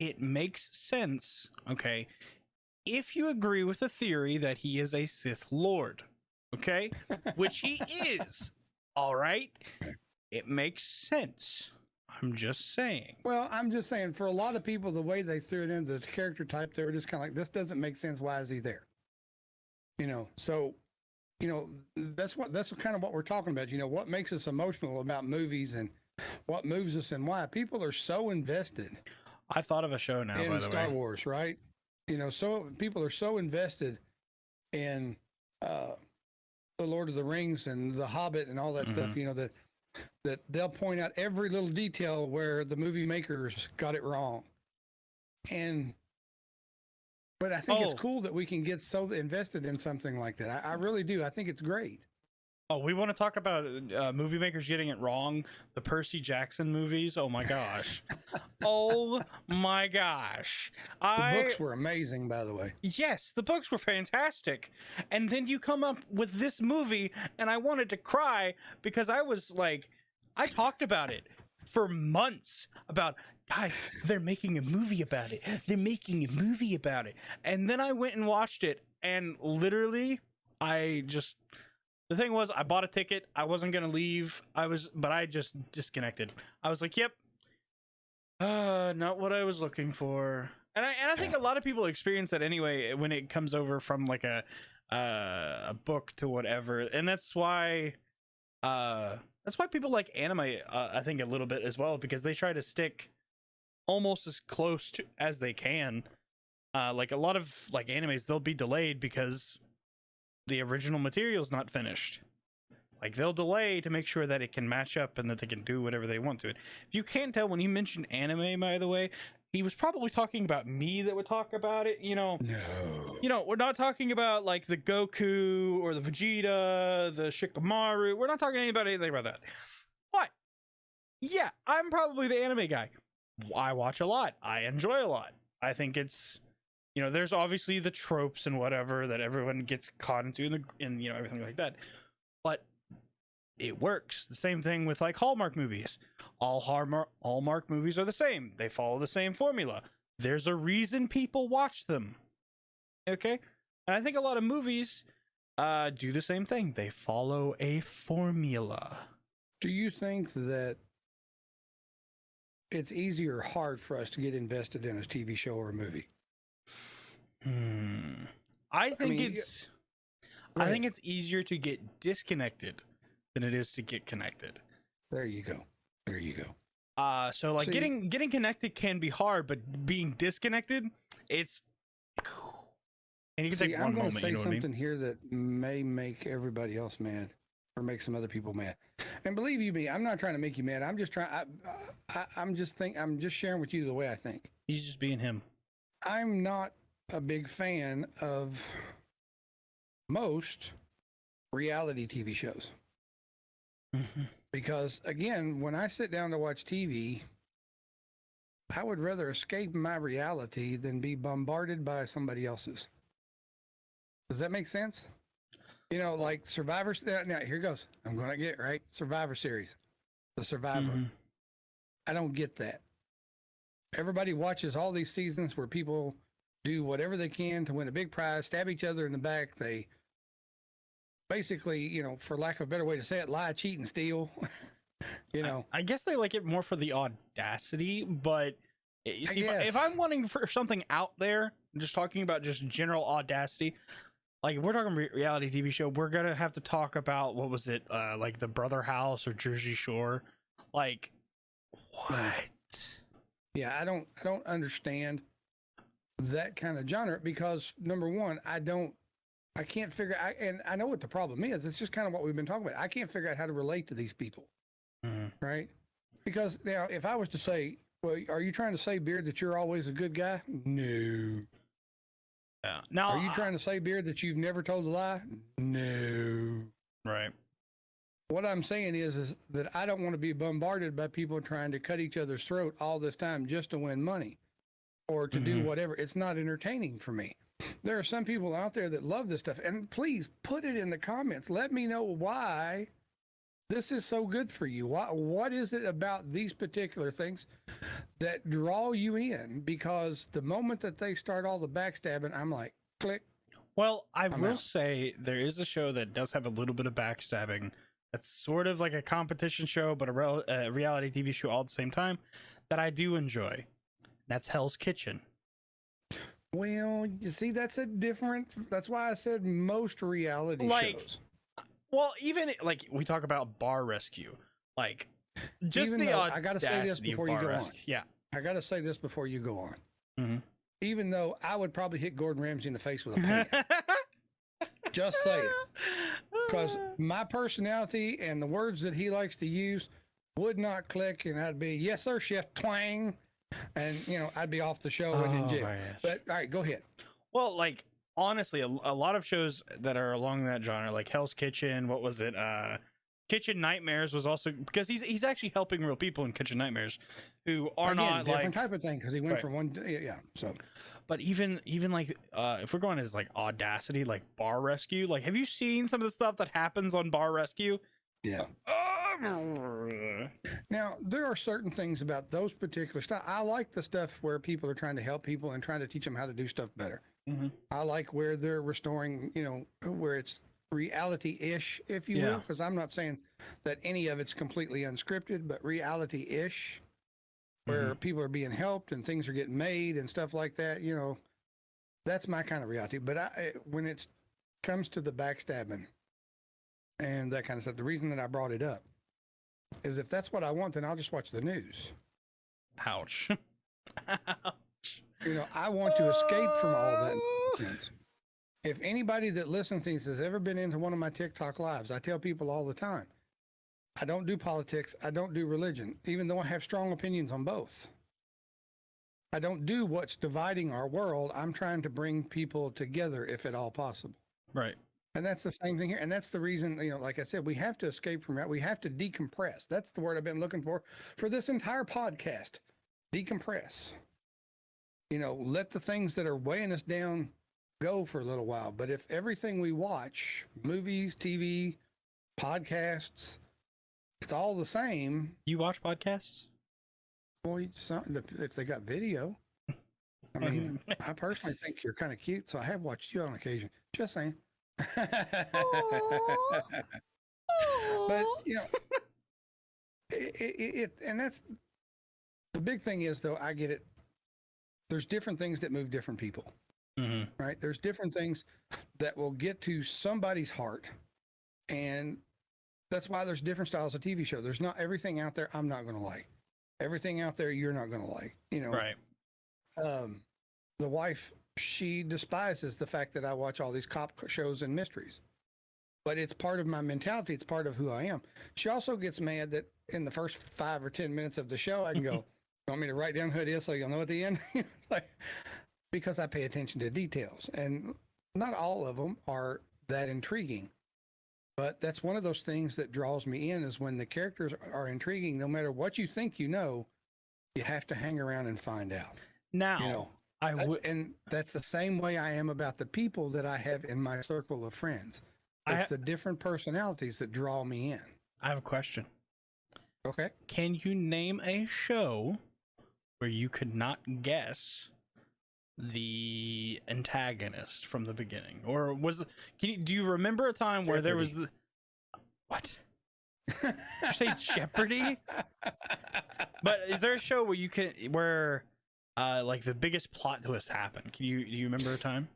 it makes sense, okay, if you agree with the theory that he is a Sith Lord, okay, which he is. All right, it makes sense. I'm just saying. Well, I'm just saying, for a lot of people, the way they threw it into the character type, they were just kind of like, this doesn't make sense. Why is he there? You know, so, you know, that's kind of what we're talking about. You know, what makes us emotional about movies and what moves us and why. People are so invested I thought of a show now, by in the Star way. Wars, right? You know, so people are so invested in the Lord of the Rings and the Hobbit and all that stuff, you know, that they'll point out every little detail where the movie makers got it wrong. But I think it's cool that we can get so invested in something like that. I really do. I think it's great. Oh, we want to talk about movie makers getting it wrong. The Percy Jackson movies. Oh my gosh. Oh my gosh. The books were amazing, by the way. Yes, the books were fantastic. And then you come up with this movie, and I wanted to cry because I was like, I talked about it for months about, guys, they're making a movie about it. They're making a movie about it. And then I went and watched it, and literally, the thing was, I bought a ticket. I wasn't going to leave. But I just disconnected. I was like, yep. Not what I was looking for. And I think a lot of people experience that anyway when it comes over from like a book to whatever. And that's why people like anime, I think a little bit as well, because they try to stick almost as close to as they can. Like a lot of like animes, they'll be delayed because the original material is not finished. Like they'll delay to make sure that it can match up and that they can do whatever they want to it. If you can't tell, when he mentioned anime, by the way, he was probably talking about me that would talk about it. You know, we're not talking about like the Goku or the Vegeta, the Shikamaru. We're not talking about anything about that. But yeah, I'm probably the anime guy. I watch a lot. I enjoy a lot. I think it's, you know, there's obviously the tropes and whatever that everyone gets caught into in you know, everything like that. But it works. The same thing with like Hallmark movies. All Hallmark movies are the same. They follow the same formula. There's a reason people watch them. Okay? And I think a lot of movies do the same thing. They follow a formula. Do you think that it's easy or hard for us to get invested in a TV show or a movie? I think it's easier to get disconnected than it is to get connected. There you go. So like getting connected can be hard, but being disconnected, it's, and you can take one moment. Say you know what I mean? something here that may make everybody else mad, or make some other people mad. And believe you me, I'm not trying to make you mad. I'm just trying. I'm just sharing with you the way I think. He's just being him. I'm not a big fan of most reality TV shows. Because again, when I sit down to watch TV, I would rather escape my reality than be bombarded by somebody else's. Does that make sense? You know, like Survivor. Now, here goes. I'm going to get right. Survivor series. The Survivor. I don't get that. Everybody watches all these seasons where people do whatever they can to win a big prize, stab each other in the back. They basically, you know, for lack of a better way to say it, lie, cheat, and steal. You know, I guess they like it more for the audacity, but you see, if I'm wanting for something out there, just talking about just general audacity, like if we're talking reality TV show, we're gonna have to talk about, what was it, like the Brother House or Jersey Shore, like what? Yeah, I don't understand that kind of genre because number one, I can't figure out, and I know what the problem is. It's just kind of what we've been talking about. I can't figure out how to relate to these people, right? Because now, if I was to say, well, are you trying to say, Beard, that you're always a good guy? No. Yeah. Now, Are you trying to say, Beard, that you've never told a lie? No. right. What I'm saying is that I don't want to be bombarded by people trying to cut each other's throat all this time just to win money or to do whatever. It's not entertaining for me. There are some people out there that love this stuff, and please put it in the comments. Let me know why this is so good for you. What is it about these particular things that draw you in? Because the moment that they start all the backstabbing, I'm like, click. Well, I'm will out. say there is a show that does have a little bit of backstabbing. That's sort of like a competition show, but a reality TV show all at the same time that I do enjoy. That's Hell's Kitchen. Well, you see, that's why I said most reality shows. Well, even like we talk about Bar Rescue, like just Even the though, I gotta say this audacity of before you Bar go Rescue. on. Yeah. I got to say this before you go on. Mm-hmm. Even though I would probably hit Gordon Ramsay in the face with a pan. Just say it. Because my personality and the words that he likes to use would not click, and I'd be, yes, sir, Chef Twang. And, I'd be off the show and in jail. But, all right, go ahead. Well, like, honestly, a lot of shows that are along that genre, like Hell's Kitchen, what was it? Kitchen Nightmares was also, because he's actually helping real people in Kitchen Nightmares who are not different like type of thing, because he went from one, so. But even like if we're going as like audacity, like Bar Rescue, like have you seen some of the stuff that happens on Bar Rescue? Yeah. Now, there are certain things about those particular stuff. I like the stuff where people are trying to help people and trying to teach them how to do stuff better. Mm-hmm. I like where they're restoring, where it's reality-ish, if you will, because I'm not saying that any of it's completely unscripted, but reality-ish, where people are being helped and things are getting made and stuff like that. That's my kind of reality. But when it comes to the backstabbing and that kind of stuff, the reason that I brought it up is if that's what I want, then I'll just watch the news. Ouch. Ouch. I want to escape from all that things. If anybody that listens to things has ever been into one of my TikTok lives, I tell people all the time, I don't do politics. I don't do religion, even though I have strong opinions on both. I don't do what's dividing our world. I'm trying to bring people together if at all possible. Right. And that's the same thing here. And that's the reason, like I said, we have to escape from that. We have to decompress. That's the word I've been looking for this entire podcast. Decompress. Let the things that are weighing us down go for a little while. But if everything we watch, movies, TV, podcasts, it's all the same. You watch podcasts? Well, if they got video. I mean, I personally think you're kind of cute, so I have watched you on occasion. Just saying. But and that's the big thing is, though, I get it. There's different things that move different people, right? There's different things that will get to somebody's heart, and that's why there's different styles of TV show. There's not everything out there I'm not going to like. Everything out there you're not going to like. Right. The wife, she despises the fact that I watch all these cop shows and mysteries, but it's part of my mentality. It's part of who I am. She also gets mad that in the first 5 or 10 minutes of the show, I can go, you want me to write down who it is so you'll know at the end? Because I pay attention to details, and not all of them are that intriguing. But that's one of those things that draws me in is when the characters are intriguing, no matter what you think you have to hang around and find out. Now, and that's the same way I am about the people that I have in my circle of friends. It's the different personalities that draw me in. I have a question. Okay. Can you name a show where you could not guess the antagonist from the beginning, or do you remember a time where there was what? Did you say Jeopardy? But is there a show where like the biggest plot twist happened? Do you remember a time?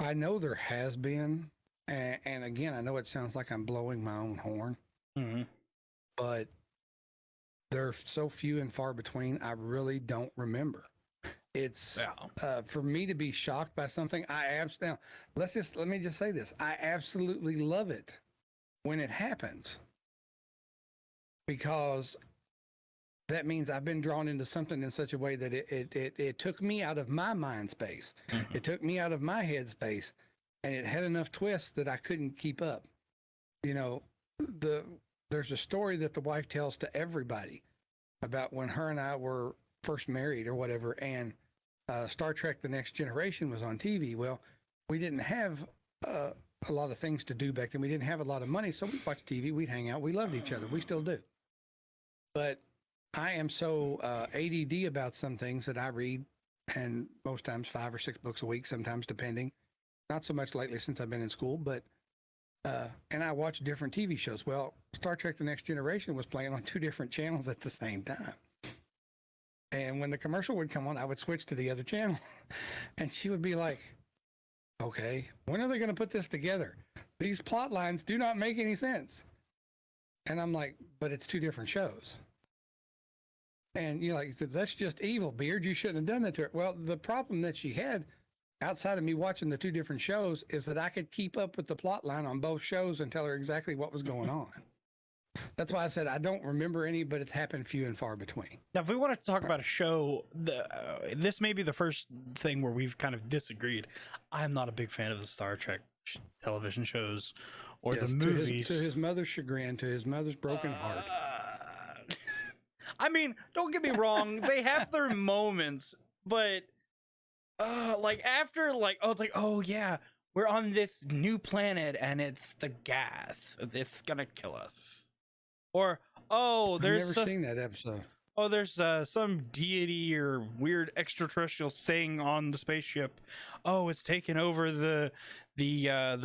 I know there has been, and again, I know it sounds like I'm blowing my own horn, but they're so few and far between. I really don't remember. It's for me to be shocked by something. Now let me just say this. I absolutely love it when it happens, because that means I've been drawn into something in such a way that it took me out of my mind space. Mhm. It took me out of my head space, and it had enough twists that I couldn't keep up. You know, there's a story that the wife tells to everybody about when her and I were first married or whatever, and Star Trek: The Next Generation was on TV. Well, we didn't have a lot of things to do back then. We didn't have a lot of money, so we watched TV. We'd hang out. We loved each other. We still do. But I am so ADD about some things that I read, and most times 5 or 6 books a week, sometimes depending. Not so much lately since I've been in school, but and I watch different TV shows. Well, Star Trek: The Next Generation was playing on 2 different channels at the same time. And when the commercial would come on, I would switch to the other channel, and she would be like, "Okay, when are they going to put this together? These plot lines do not make any sense." And I'm like, "But it's 2 different shows." And you're like, "That's just evil, Beard. You shouldn't have done that to her." Well, the problem that she had outside of me watching the 2 different shows is that I could keep up with the plot line on both shows and tell her exactly what was going on. That's why I said I don't remember any, but it's happened few and far between. Now, if we want to talk about a show, this may be the first thing where we've kind of disagreed. I'm not a big fan of the Star Trek television shows or Yes, the movies. To his mother's chagrin, to his mother's broken heart. I mean, don't get me wrong, they have their moments, but like after like it's like, oh yeah, we're on this new planet and it's the gas. It's gonna kill us. Or I've never seen that episode. Oh, there's some deity or weird extraterrestrial thing on the spaceship. Oh, it's taken over the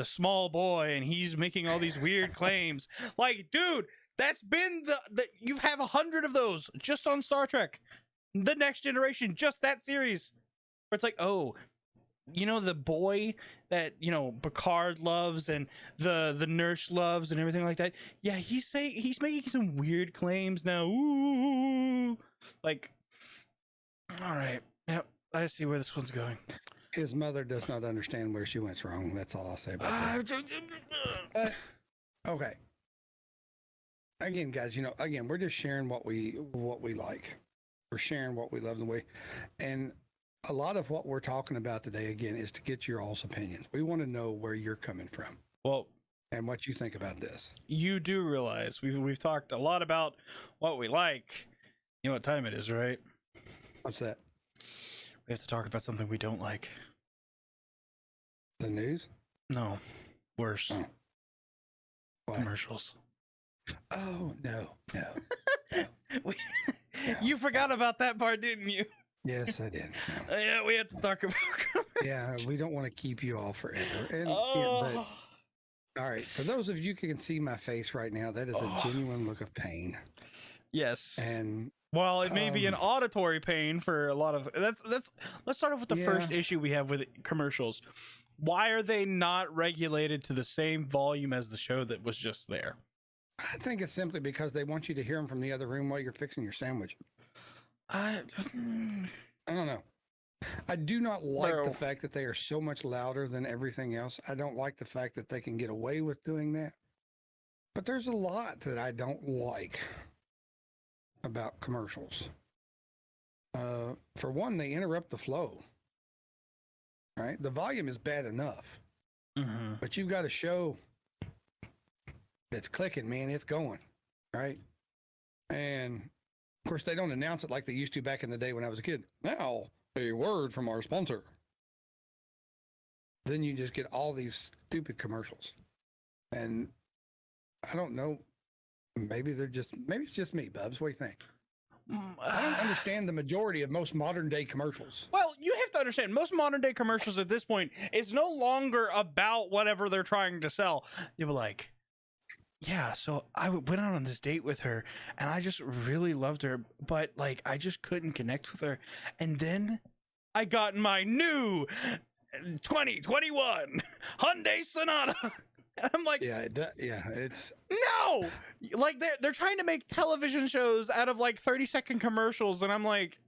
small boy, and he's making all these weird claims. Like, dude, that's been the you have 100 of those just on Star Trek, The Next Generation, just that series. Where it's like, oh, you know, the boy that, you know, Picard loves and the nurse loves and everything like that. Yeah, he's making some weird claims now. Ooh, like, all right, yep, I see where this one's going. His mother does not understand where she went wrong. That's all I'll say about that. Okay. Again, guys, you know, we're just sharing what we like. We're sharing what we love and and a lot of what we're talking about today, again, is to get your all's opinions. We want to know where you're coming from. Well, and what you think about this. You do realize we've talked a lot about what we like. You know what time it is, right? What's that? We have to talk about something we don't like. The news? No. Worse. Oh. What? Commercials. Oh, no. You forgot about that part, didn't you? Yes, I did. No. Yeah, we have to talk about commercials. Yeah, we don't want to keep you all forever. And, oh. All right, for those of you who can see my face right now, that is a genuine look of pain. Yes. And while it may be an auditory pain for a lot of let's start off with the first issue we have with commercials. Why are they not regulated to the same volume as the show that was just there? I think it's simply because they want you to hear them from the other room while you're fixing your sandwich. I don't know. I do not like the fact that they are so much louder than everything else. I don't like the fact that they can get away with doing that. But there's a lot that I don't like about commercials. For one, they interrupt the flow. Right? The volume is bad enough. Mm-hmm. But you've got a show that's clicking, man. It's going. Right? And of course, they don't announce it like they used to back in the day when I was a kid. Now, a word from our sponsor. Then you just get all these stupid commercials. And I don't know. Maybe it's just me, Bubs. What do you think? I don't understand the majority of most modern day commercials. Well, you have to understand, most modern day commercials at this point is no longer about whatever they're trying to sell. You were like, yeah, so I went out on this date with her and I just really loved her, but like I just couldn't connect with her. And then I got my new 2021 Hyundai Sonata. And I'm like, it's no, like they're trying to make television shows out of like 30-second commercials. And I'm like,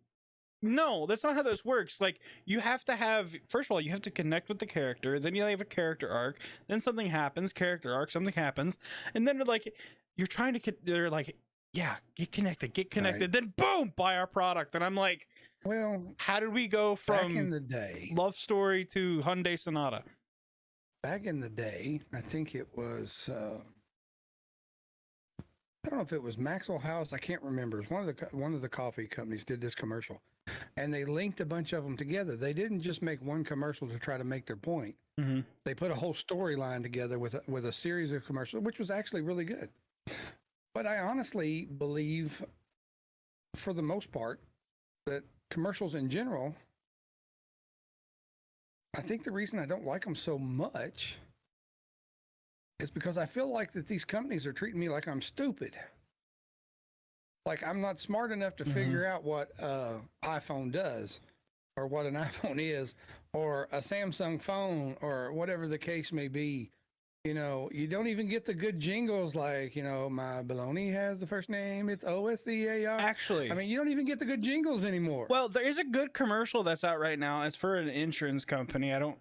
no, that's not how this works. Like, you have to have, first of all, you have to connect with the character. Then you have a character arc. Then something happens, character arc, something happens. And then like, you're trying to, they're like, yeah, get connected, Right. then boom, buy our product. And I'm like, Well, how did we go back in from the day, Love Story to Hyundai Sonata? I think it was, I don't know if it was Maxwell House. I can't remember. It was one of the coffee companies did this commercial, and they linked a bunch of them together. They didn't just make one commercial to try to make their point. Mm-hmm. They put a whole storyline together with a series of commercials, which was actually really good. But I honestly believe, for the most part, that commercials in general, I think the reason I don't like them so much is because I feel like that these companies are treating me like I'm stupid. Like I'm not smart enough to figure out what iPhone does or what an iPhone is or a Samsung phone or whatever the case may be. You know, you don't even get the good jingles like, you know, my baloney has the first name. It's OSCAR. Actually, I mean, you don't even get the good jingles anymore. well, there is a good commercial that's out right now. It's for an insurance company. I don't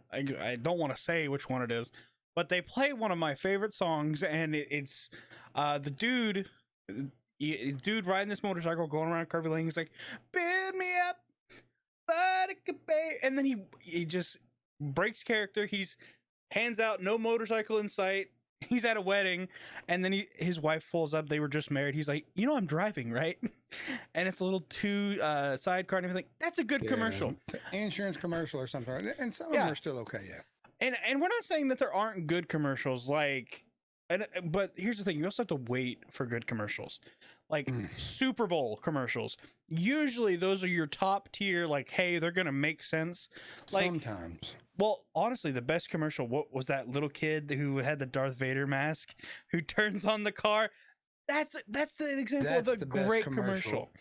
want to say which one it is, but they play one of my favorite songs, and it's the dude riding this motorcycle going around curvy lane. He's like, "Build me up, and then he just breaks character. He's hands out, no motorcycle in sight. He's at a wedding, and then his wife pulls up. They were just married. He's like, you know, I'm driving, right? And it's a little two sidecar and everything. That's a good commercial. Insurance commercial or something. And some of them are still okay, yeah. And we're not saying that there aren't good commercials, like, but here's the thing: you also have to wait for good commercials, like Super Bowl commercials. Usually, those are your top tier. Like, hey, they're gonna make sense. Like, sometimes. Well, honestly, the best commercial, what was that little kid who had the Darth Vader mask who turns on the car? That's the example of a great commercial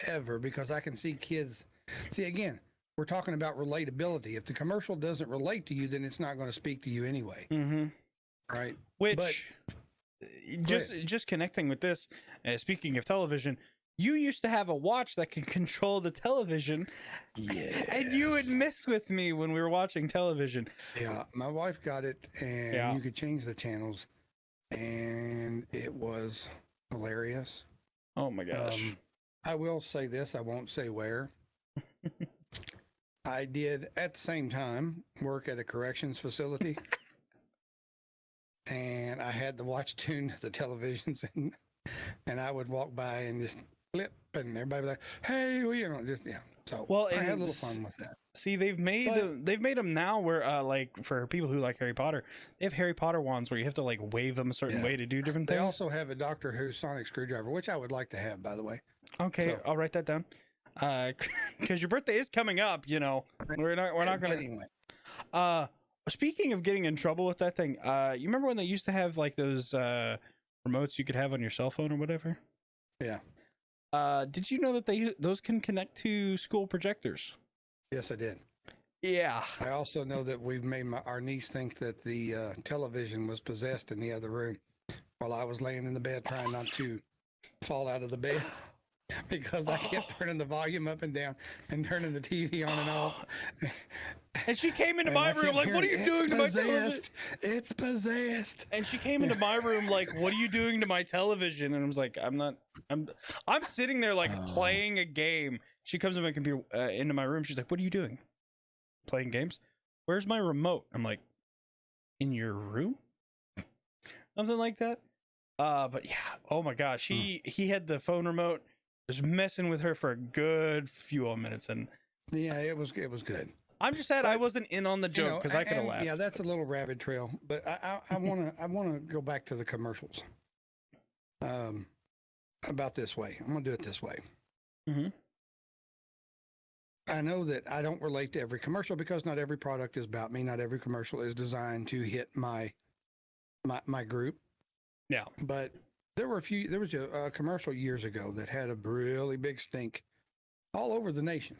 ever, because I can see kids. See, again, we're talking about relatability. If the commercial doesn't relate to you, then it's not going to speak to you anyway. Mm-hmm. Right. Which, just connecting with this, speaking of television, you used to have a watch that could control the television. Yes. And you would mess with me when we were watching television. Yeah, my wife got it, and you could change the channels, and it was hilarious. Oh my gosh. I will say this, I won't say where. I did, at the same time, work at a corrections facility, and I had the watch tuned to the televisions, and I would walk by and just flip, and everybody would be like, hey, well, you know, just, yeah. So well, I had a little fun with that. See, they've made them now where, like, for people who like Harry Potter, they have Harry Potter wands where you have to, like, wave them a certain way to do different things. They also have a Doctor Who sonic screwdriver, which I would like to have, by the way. Okay, so, I'll write that down. Because your birthday is coming up, you know. We're not gonna. Anyway. Speaking of getting in trouble with that thing, you remember when they used to have like those remotes you could have on your cell phone or whatever? Yeah. Did you know that those can connect to school projectors? Yes, I did. Yeah. I also know that we've made our niece think that the television was possessed in the other room while I was laying in the bed trying not to fall out of the bed because I kept turning the volume up and down and turning the TV on and off. And she came into my room like, what are you doing to my television? It's possessed. And she came into my room like, what are you doing to my television? And I was like, I'm sitting there like playing a game. She comes in my computer, into my room. She's like, what are you doing? Playing games? Where's my remote? I'm like, in your room? Something like that. But yeah, oh my gosh, he had the phone remote, was messing with her for a good few minutes, and yeah, it was good. I'm just sad I wasn't in on the joke because I could have laughed. Yeah, that's a little rabbit trail, but I wanna go back to the commercials. About this way, I'm gonna do it this way. Mm-hmm. I know that I don't relate to every commercial because not every product is about me. Not every commercial is designed to hit my group. Yeah. But there was a commercial years ago that had a really big stink all over the nation.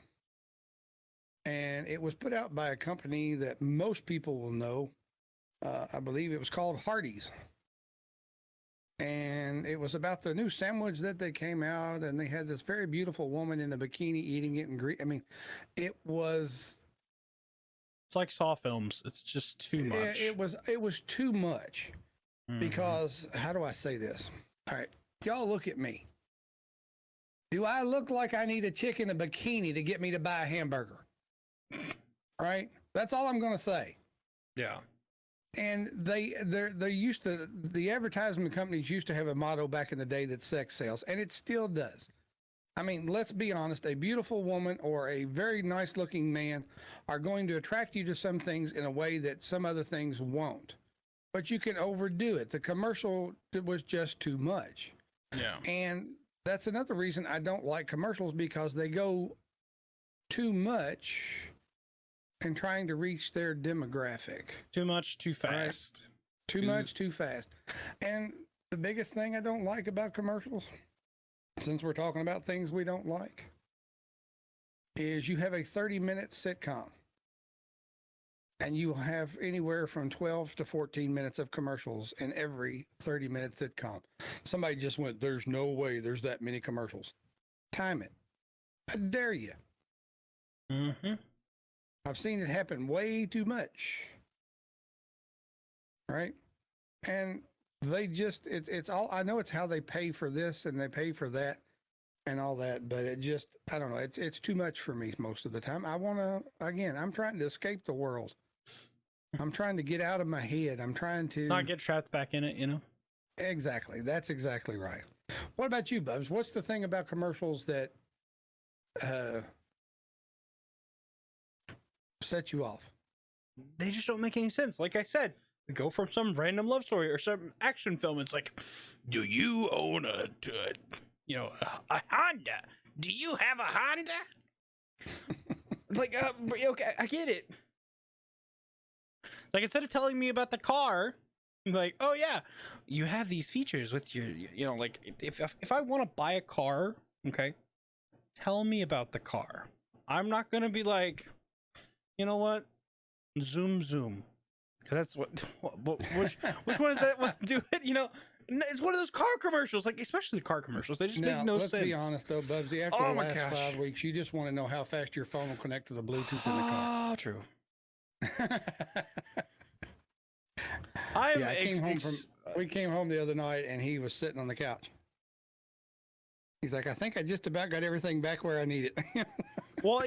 And it was put out by a company that most people will know. I believe it was called Hardee's. And it was about the new sandwich that they came out, and they had this very beautiful woman in a bikini eating it. I mean, it was... It's like Saw films. It's just too much. It was too much. Mm-hmm. Because, how do I say this? All right, y'all look at me. Do I look like I need a chick in a bikini to get me to buy a hamburger? Right? That's all I'm going to say. Yeah. And they used to, the advertisement companies used to have a motto back in the day that sex sells, and it still does. I mean, let's be honest, a beautiful woman or a very nice looking man are going to attract you to some things in a way that some other things won't. But you can overdo it. The commercial was just too much. Yeah. And that's another reason I don't like commercials, because they go too much in trying to reach their demographic. Too much, too fast. Right? Too much, too fast. And the biggest thing I don't like about commercials, since we're talking about things we don't like, is you have a 30-minute sitcom and you have anywhere from 12 to 14 minutes of commercials in every 30-minute sitcom. Somebody just went, there's no way there's that many commercials. Time it. I dare you. Mm-hmm. I've seen it happen way too much. Right? And they just, it's all, I know it's how they pay for this and they pay for that and all that, but it just, I don't know, it's too much for me most of the time. I want to, again, I'm trying to escape the world. I'm trying to get out of my head. I'm trying to not get trapped back in it, you know? Exactly. That's exactly right. What about you, Bubs? What's the thing about commercials that set you off? They just don't make any sense. Like I said, we go from some random love story or some action film. It's like, do you own a Honda? Do you have a Honda? It's like, okay, I get it. Like, instead of telling me about the car, like, oh yeah, you have these features with your, like, if I want to buy a car, okay, tell me about the car. I'm not gonna be like, you know what, zoom, because that's which one is that one do it? It's one of those car commercials, like, especially the car commercials. They just make no sense. Let's be honest though, Bubsy. After the last 5 weeks, you just want to know how fast your phone will connect to the Bluetooth in the car. Oh, true. We came home the other night and he was sitting on the couch. He's like, I think I just about got everything back where I need it. Well,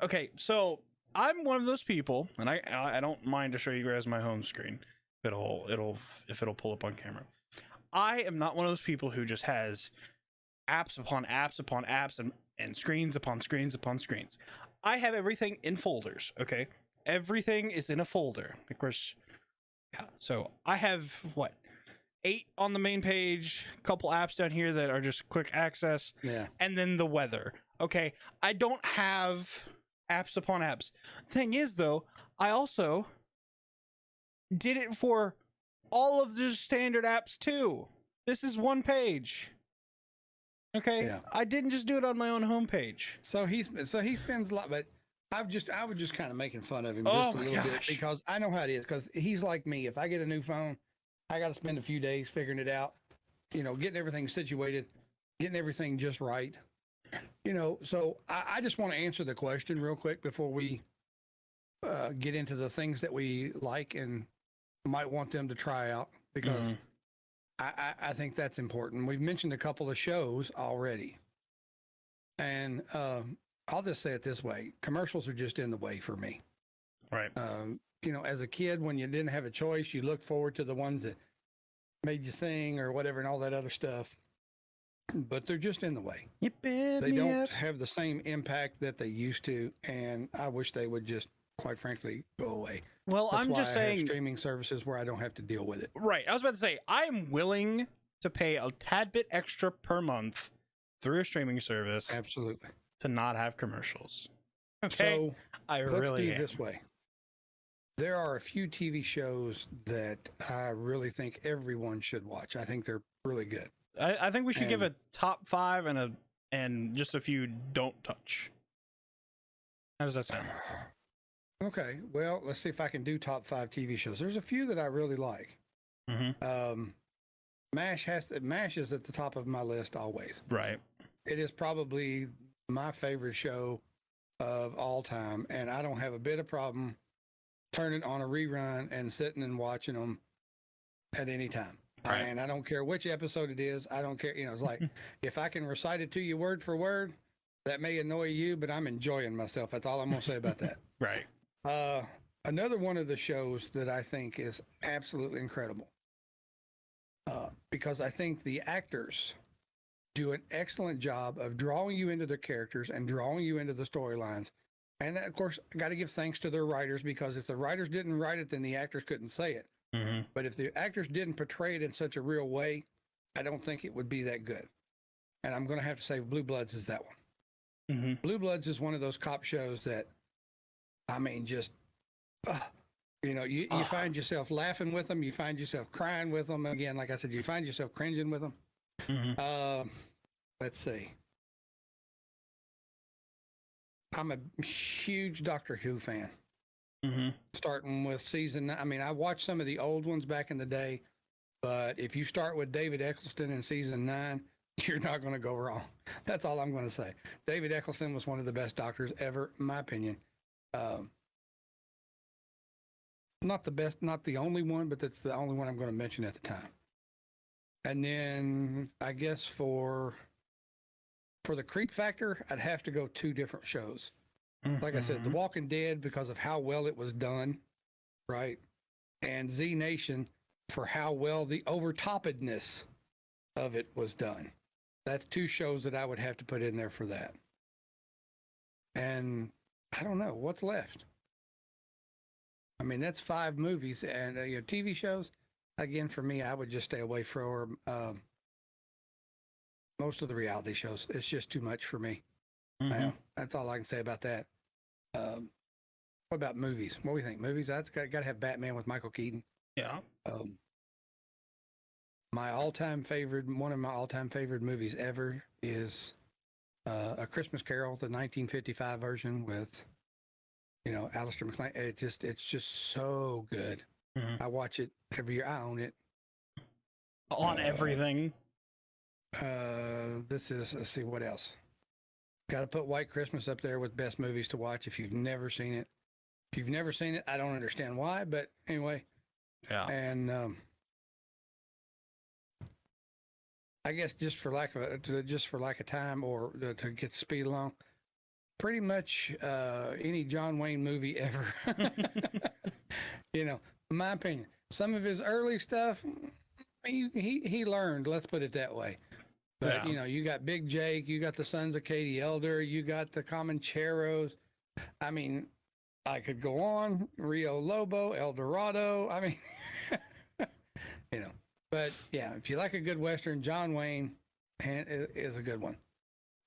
okay, so I'm one of those people, and I don't mind to show you guys my home screen. If it'll pull up on camera. I am not one of those people who just has apps upon apps upon apps and screens upon screens upon screens. I have everything in folders, okay? Everything is in a folder. Of course, yeah. So I have, 8 on the main page, a couple apps down here that are just quick access, yeah, and then the weather. Okay, I don't have apps upon apps. Thing is, though, I also did it for all of the standard apps too. This is one page. Okay, yeah. I didn't just do it on my own homepage. So he spends a lot, but I was just kind of making fun of him just a little bit, because I know how it is. Because he's like me. If I get a new phone, I got to spend a few days figuring it out, getting everything situated, getting everything just right. So I just want to answer the question real quick before we get into the things that we like and might want them to try out, because I think that's important. We've mentioned a couple of shows already, and I'll just say it this way. Commercials are just in the way for me. Right. As a kid, when you didn't have a choice, you looked forward to the ones that made you sing or whatever and all that other stuff. But they're just in the way. They don't have the same impact that they used to, and I wish they would just, quite frankly, go away. Well, That's I'm why just I saying, have streaming services where I don't have to deal with it. Right. I was about to say, I'm willing to pay a tad bit extra per month through a streaming service. Absolutely. To not have commercials. Okay. So let's do it this way. There are a few TV shows that I really think everyone should watch. I think they're really good. I think we should give a top 5 and just a few don't touch. How does that sound? Okay. Well, let's see if I can do top 5 TV shows. There's a few that I really like. Mm-hmm. MASH is at the top of my list always. Right. It is probably my favorite show of all time, and I don't have a bit of problem turning on a rerun and sitting and watching them at any time. Right. And I don't care which episode it is. I don't care. You know, it's like if I can recite it to you word for word, that may annoy you, but I'm enjoying myself. That's all I'm going to say about that. Right. Another one of the shows that I think is absolutely incredible, because I think the actors do an excellent job of drawing you into their characters and drawing you into the storylines. And of course, I got to give thanks to their writers, because if the writers didn't write it, then the actors couldn't say it. Mm-hmm. But if the actors didn't portray it in such a real way, I don't think it would be that good. And I'm going to have to say Blue Bloods is that one. Mm-hmm. Blue Bloods is one of those cop shows that, I mean, just, you know, you find yourself laughing with them. You find yourself crying with them. Again, like I said, you find yourself cringing with them. Mm-hmm. Let's see. I'm a huge Doctor Who fan. Mm-hmm. Starting with season, I mean, I watched some of the old ones back in the day, but if you start with David Eccleston in season 9, you're not going to go wrong. That's all I'm going to say. David Eccleston was one of the best doctors ever, in my opinion. Not the best, not the only one, but that's the only one I'm going to mention at the time. And then I guess for the creep factor, I'd have to go 2 different shows. Like I said, The Walking Dead, because of how well it was done, right? And Z Nation for how well the overtoppedness of it was done. That's 2 shows that I would have to put in there for that. And I don't know what's left. I mean, that's 5 movies, and you know, TV shows. Again, for me, I would just stay away from most of the reality shows. It's just too much for me. That's all I can say about that. What about movies? What do we think? Movies? That's got to have Batman with Michael Keaton. Yeah. My all-time favorite, one of my all-time favorite movies ever is A Christmas Carol, the 1955 version with, you know, Alistair McLean. It's just so good. I watch it every year. I own it. On everything. Let's see what else. Got to put White Christmas up there with best movies to watch if you've never seen it. If you've never seen it, I don't understand why, but anyway. Yeah. And I guess just for lack of time or to get the speed along, pretty much any John Wayne movie ever. You know, in my opinion, some of his early stuff, he learned. Let's put it that way. But, you know, you got Big Jake, you got the Sons of Katie Elder, you got the Comancheros. I mean, I could go on. Rio Lobo, El Dorado. I mean, you know. But, yeah, if you like a good Western, John Wayne is a good one.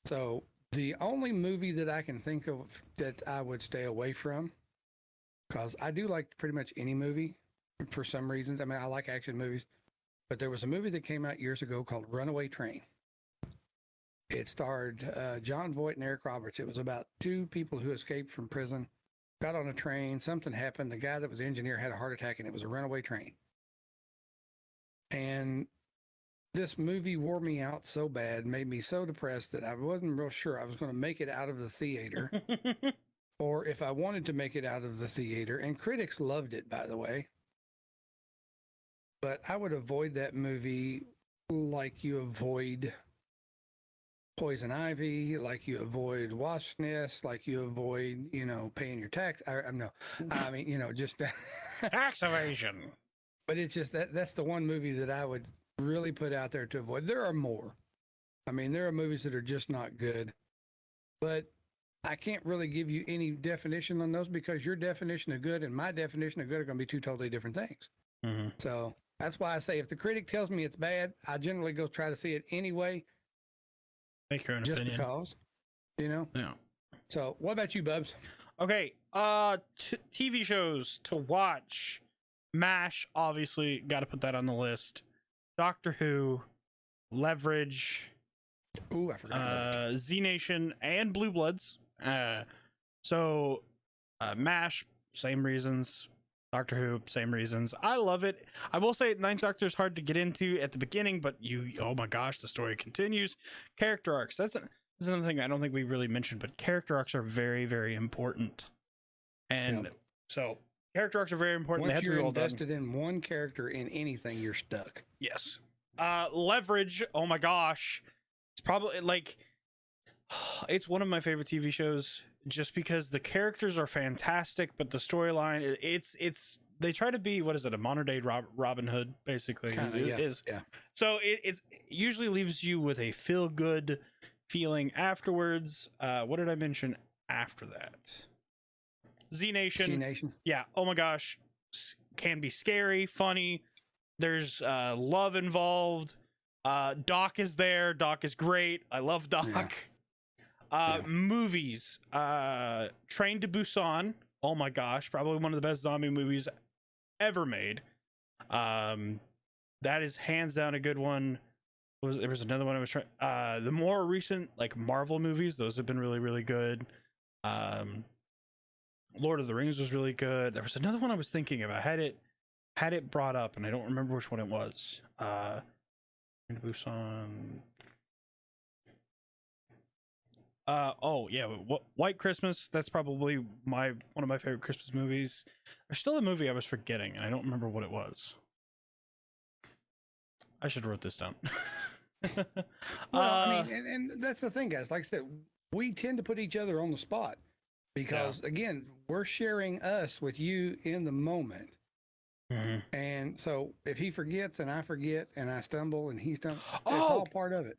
So the only movie that I can think of that I would stay away from, because I do like pretty much any movie for some reasons. I mean, I like action movies. But there was a movie that came out years ago called Runaway Train. It starred John Voight and Eric Roberts. It was about 2 people who escaped from prison, got on a train, something happened. The guy that was the engineer had a heart attack, and it was a runaway train. And this movie wore me out so bad, made me so depressed that I wasn't real sure I was going to make it out of the theater or if I wanted to make it out of the theater. And critics loved it, by the way. But I would avoid that movie like you avoid Poison Ivy, like you avoid Wasp's Nest, like you avoid, you know, paying your tax. I mean, you know, just Tax evasion. But it's just that's the one movie that I would really put out there to avoid. There are more. I mean, there are movies that are just not good, but I can't really give you any definition on those because your definition of good and my definition of good are going to be 2 totally different things. So that's why I say if the critic tells me it's bad, I generally go try to see it anyway. Make your own just opinion. Because, you know? Yeah. So what about you, Bubs? Okay. TV shows to watch. MASH, obviously, got to put that on the list. Doctor Who, Leverage. Ooh, I forgot. Z Nation and Blue Bloods. So MASH, same reasons. Doctor Who, same reasons. I love it. I will say Ninth Doctor is hard to get into at the beginning, but oh my gosh, the story continues. Character arcs. That's another thing I don't think we really mentioned, but character arcs are very, very important. And so Character arcs are very important. They Once have to be you're well done. invested in one character in anything, you're stuck. Yes. Leverage. Oh my gosh, it's probably like it's one of my favorite TV shows just because the characters are fantastic, but the storyline it's they try to be, what is it, a modern day Robin Hood basically. Kinda, It yeah, is. yeah. So it usually leaves you with a feel good feeling afterwards. What did I mention after that? Z Nation. C Nation. Yeah. Oh my gosh, can be scary, funny. There's love involved. Doc is there. Doc is great. I love Doc. Yeah. Movies. Train to Busan. Oh my gosh, probably one of the best zombie movies ever made. That is hands down a good one. There was another one I was trying. The more recent like Marvel movies, those have been really, really good. Lord of the Rings was really good. There was another one I was thinking of. I had it brought up, and I don't remember which one it was. Busan. Oh yeah, White Christmas. That's probably one of my favorite Christmas movies. There's still a movie I was forgetting, and I don't remember what it was. I should have wrote this down. Well, I mean, and that's the thing, guys. Like I said, we tend to put each other on the spot because, again, we're sharing us with you in the moment. Mhm. And so if he forgets and I forget and I stumble and he stumbles, it's Oh! all part of it.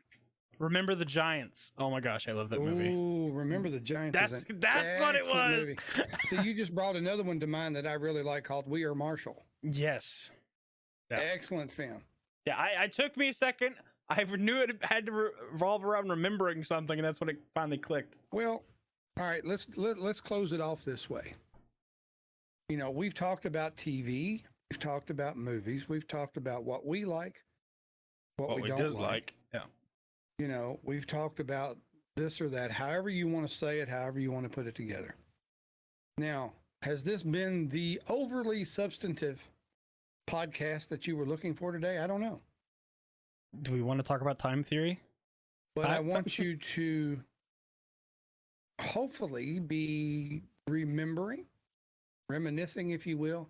Remember the Giants. Oh my gosh, I love that movie. Ooh, Remember the Giants. That's what it excellent was. movie. See, you just brought another one to mind that I really like called We Are Marshall. Yes. Yeah. Excellent film. Yeah, I took me a second. I knew it had to revolve around remembering something, and that's when it finally clicked. Well, all right, let's close it off this way. You know, we've talked about TV, we've talked about movies, we've talked about what we like, what we don't like. Yeah. You know, we've talked about this or that, however you want to say it, however you want to put it together. Now, has this been the overly substantive podcast that you were looking for today? I don't know. Do we want to talk about time theory? But I want you to hopefully be reminiscing, if you will,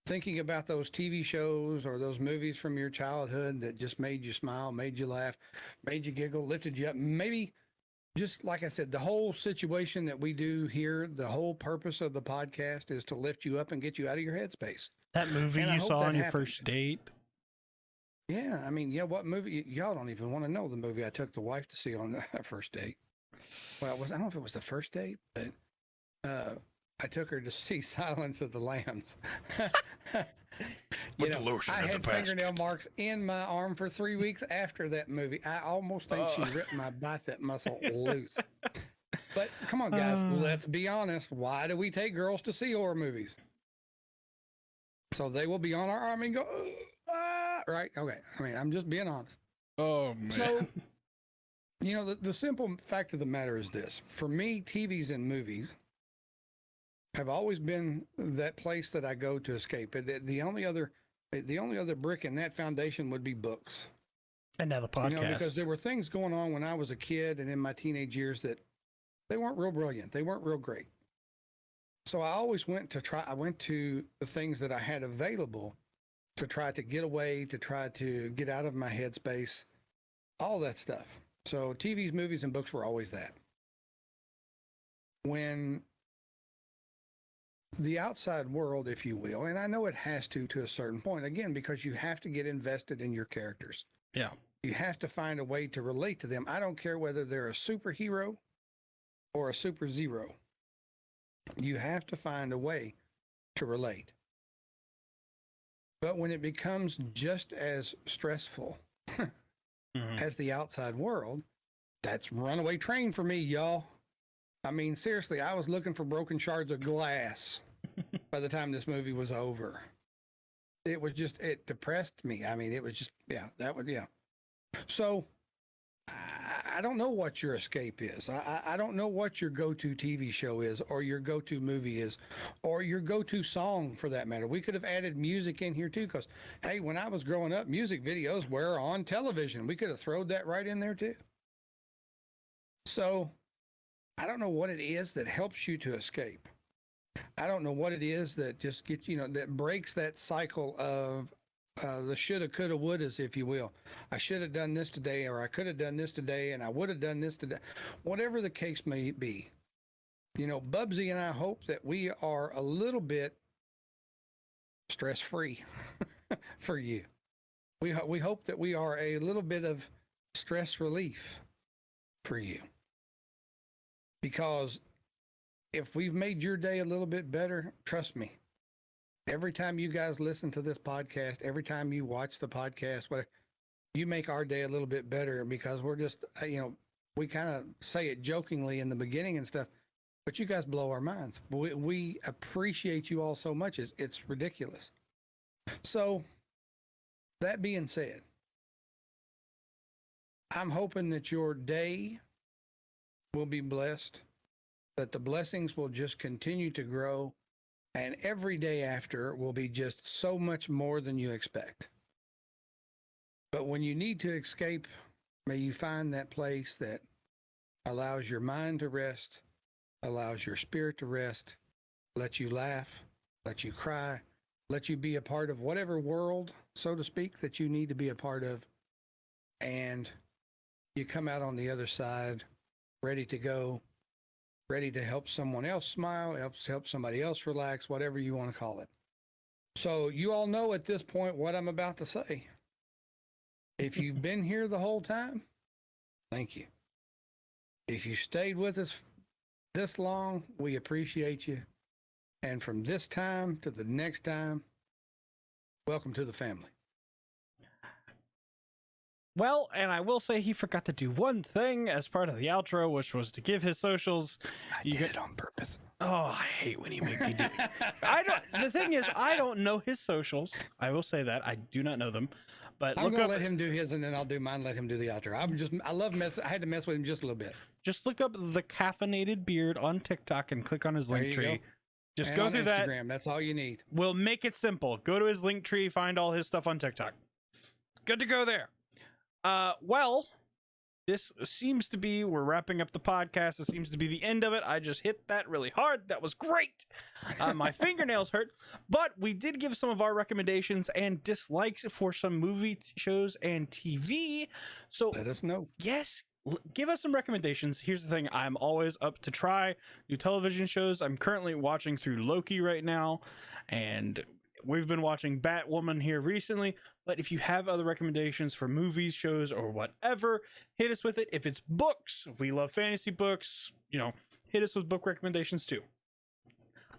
thinking about those TV shows or those movies from your childhood that just made you smile, made you laugh, made you giggle, lifted you up. Maybe just like I said, the whole situation that we do here, the whole purpose of the podcast is to lift you up and get you out of your headspace. That movie And I you hope saw that on your happened. first date? Yeah, I mean, yeah, what movie? Y'all don't even want to know the movie I took the wife to see on our first date. Well, I don't know if it was the first date, but I took her to see Silence of the Lambs. With the lotion I in the had fingernail marks in my arm for 3 weeks after that movie. I almost think she ripped my bicep muscle loose. But come on, guys, let's be honest. Why do we take girls to see horror movies? So they will be on our arm and go, right? Okay. I mean, I'm just being honest. Oh, man. So, you know, the simple fact of the matter is this. For me, TVs and movies have always been that place that I go to escape. The only other brick in that foundation would be books. And now the podcast. You know, because there were things going on when I was a kid and in my teenage years that they weren't real brilliant. They weren't real great. So I always went to the things that I had available to try to get away, to try to get out of my headspace, all that stuff. So TVs, movies, and books were always that. When the outside world, if you will, and I know it has to a certain point, again, because you have to get invested in your characters. Yeah. You have to find a way to relate to them. I don't care whether they're a superhero or a super zero. You have to find a way to relate. But when it becomes just as stressful as the outside world, that's runaway train for me, y'all. I mean, seriously, I was looking for broken shards of glass by the time this movie was over. It depressed me. I mean, it was just, yeah. So I don't know what your escape is. I don't know what your go-to TV show is, or your go-to movie is, or your go-to song for that matter. We could have added music in here too, because, hey, when I was growing up, music videos were on television. We could have thrown that right in there too. So I don't know what it is that helps you to escape. I don't know what it is that just gets, that breaks that cycle of the shoulda, coulda, wouldas, if you will. I should have done this today, or I could have done this today, and I would have done this today. Whatever the case may be, BUBBZI and I hope that we are a little bit stress free for you. We hope that we are a little bit of stress relief for you, because if we've made your day a little bit better, trust me, every time you guys listen to this podcast, every time you watch the podcast, you make our day a little bit better, because we're just, we kind of say it jokingly in the beginning and stuff, but you guys blow our minds. We appreciate you all so much. It's ridiculous. So that being said, I'm hoping that your day will be blessed, that the blessings will just continue to grow, and every day after will be just so much more than you expect. But when you need to escape, may you find that place that allows your mind to rest, allows your spirit to rest, let you laugh, let you cry, let you be a part of whatever world, so to speak, that you need to be a part of, and you come out on the other side ready to go, ready to help someone else smile, help somebody else relax, whatever you want to call it. So you all know at this point what I'm about to say. If you've been here the whole time, thank you. If you stayed with us this long, we appreciate you. And from this time to the next time, welcome to the family. Well, and I will say he forgot to do one thing as part of the outro, which was to give his socials. I did it on purpose. Oh, I hate when you make me do it. The thing is, I don't know his socials. I will say that. I do not know them. But I'm gonna let him do his, and then I'll do mine. Let him do the outro. I had to mess with him just a little bit. Just look up the Caffeinated Beard on TikTok and click on his link tree. Just and go on through Instagram, that. That's all you need. We'll make it simple. Go to his link tree, find all his stuff on TikTok. Good to go there. Well, this seems to be, we're wrapping up the podcast. This seems to be the end of it. I just hit that really hard. That was great. My fingernails hurt, but we did give some of our recommendations and dislikes for some movie shows and TV. So let us know. Yes. Give us some recommendations. Here's the thing. I'm always up to try new television shows. I'm currently watching through Loki right now, and we've been watching Batwoman here recently. But if you have other recommendations for movies, shows, or whatever, hit us with it. If it's books, we love fantasy books, hit us with book recommendations too.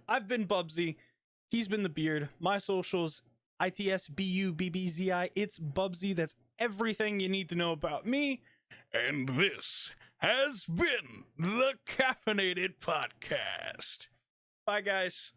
I've been BUBBZI. He's been the Beard. My socials, ITSBUBBZI. It's BUBBZI. That's everything you need to know about me. And this has been the Caffeinated Podcast. Bye, guys.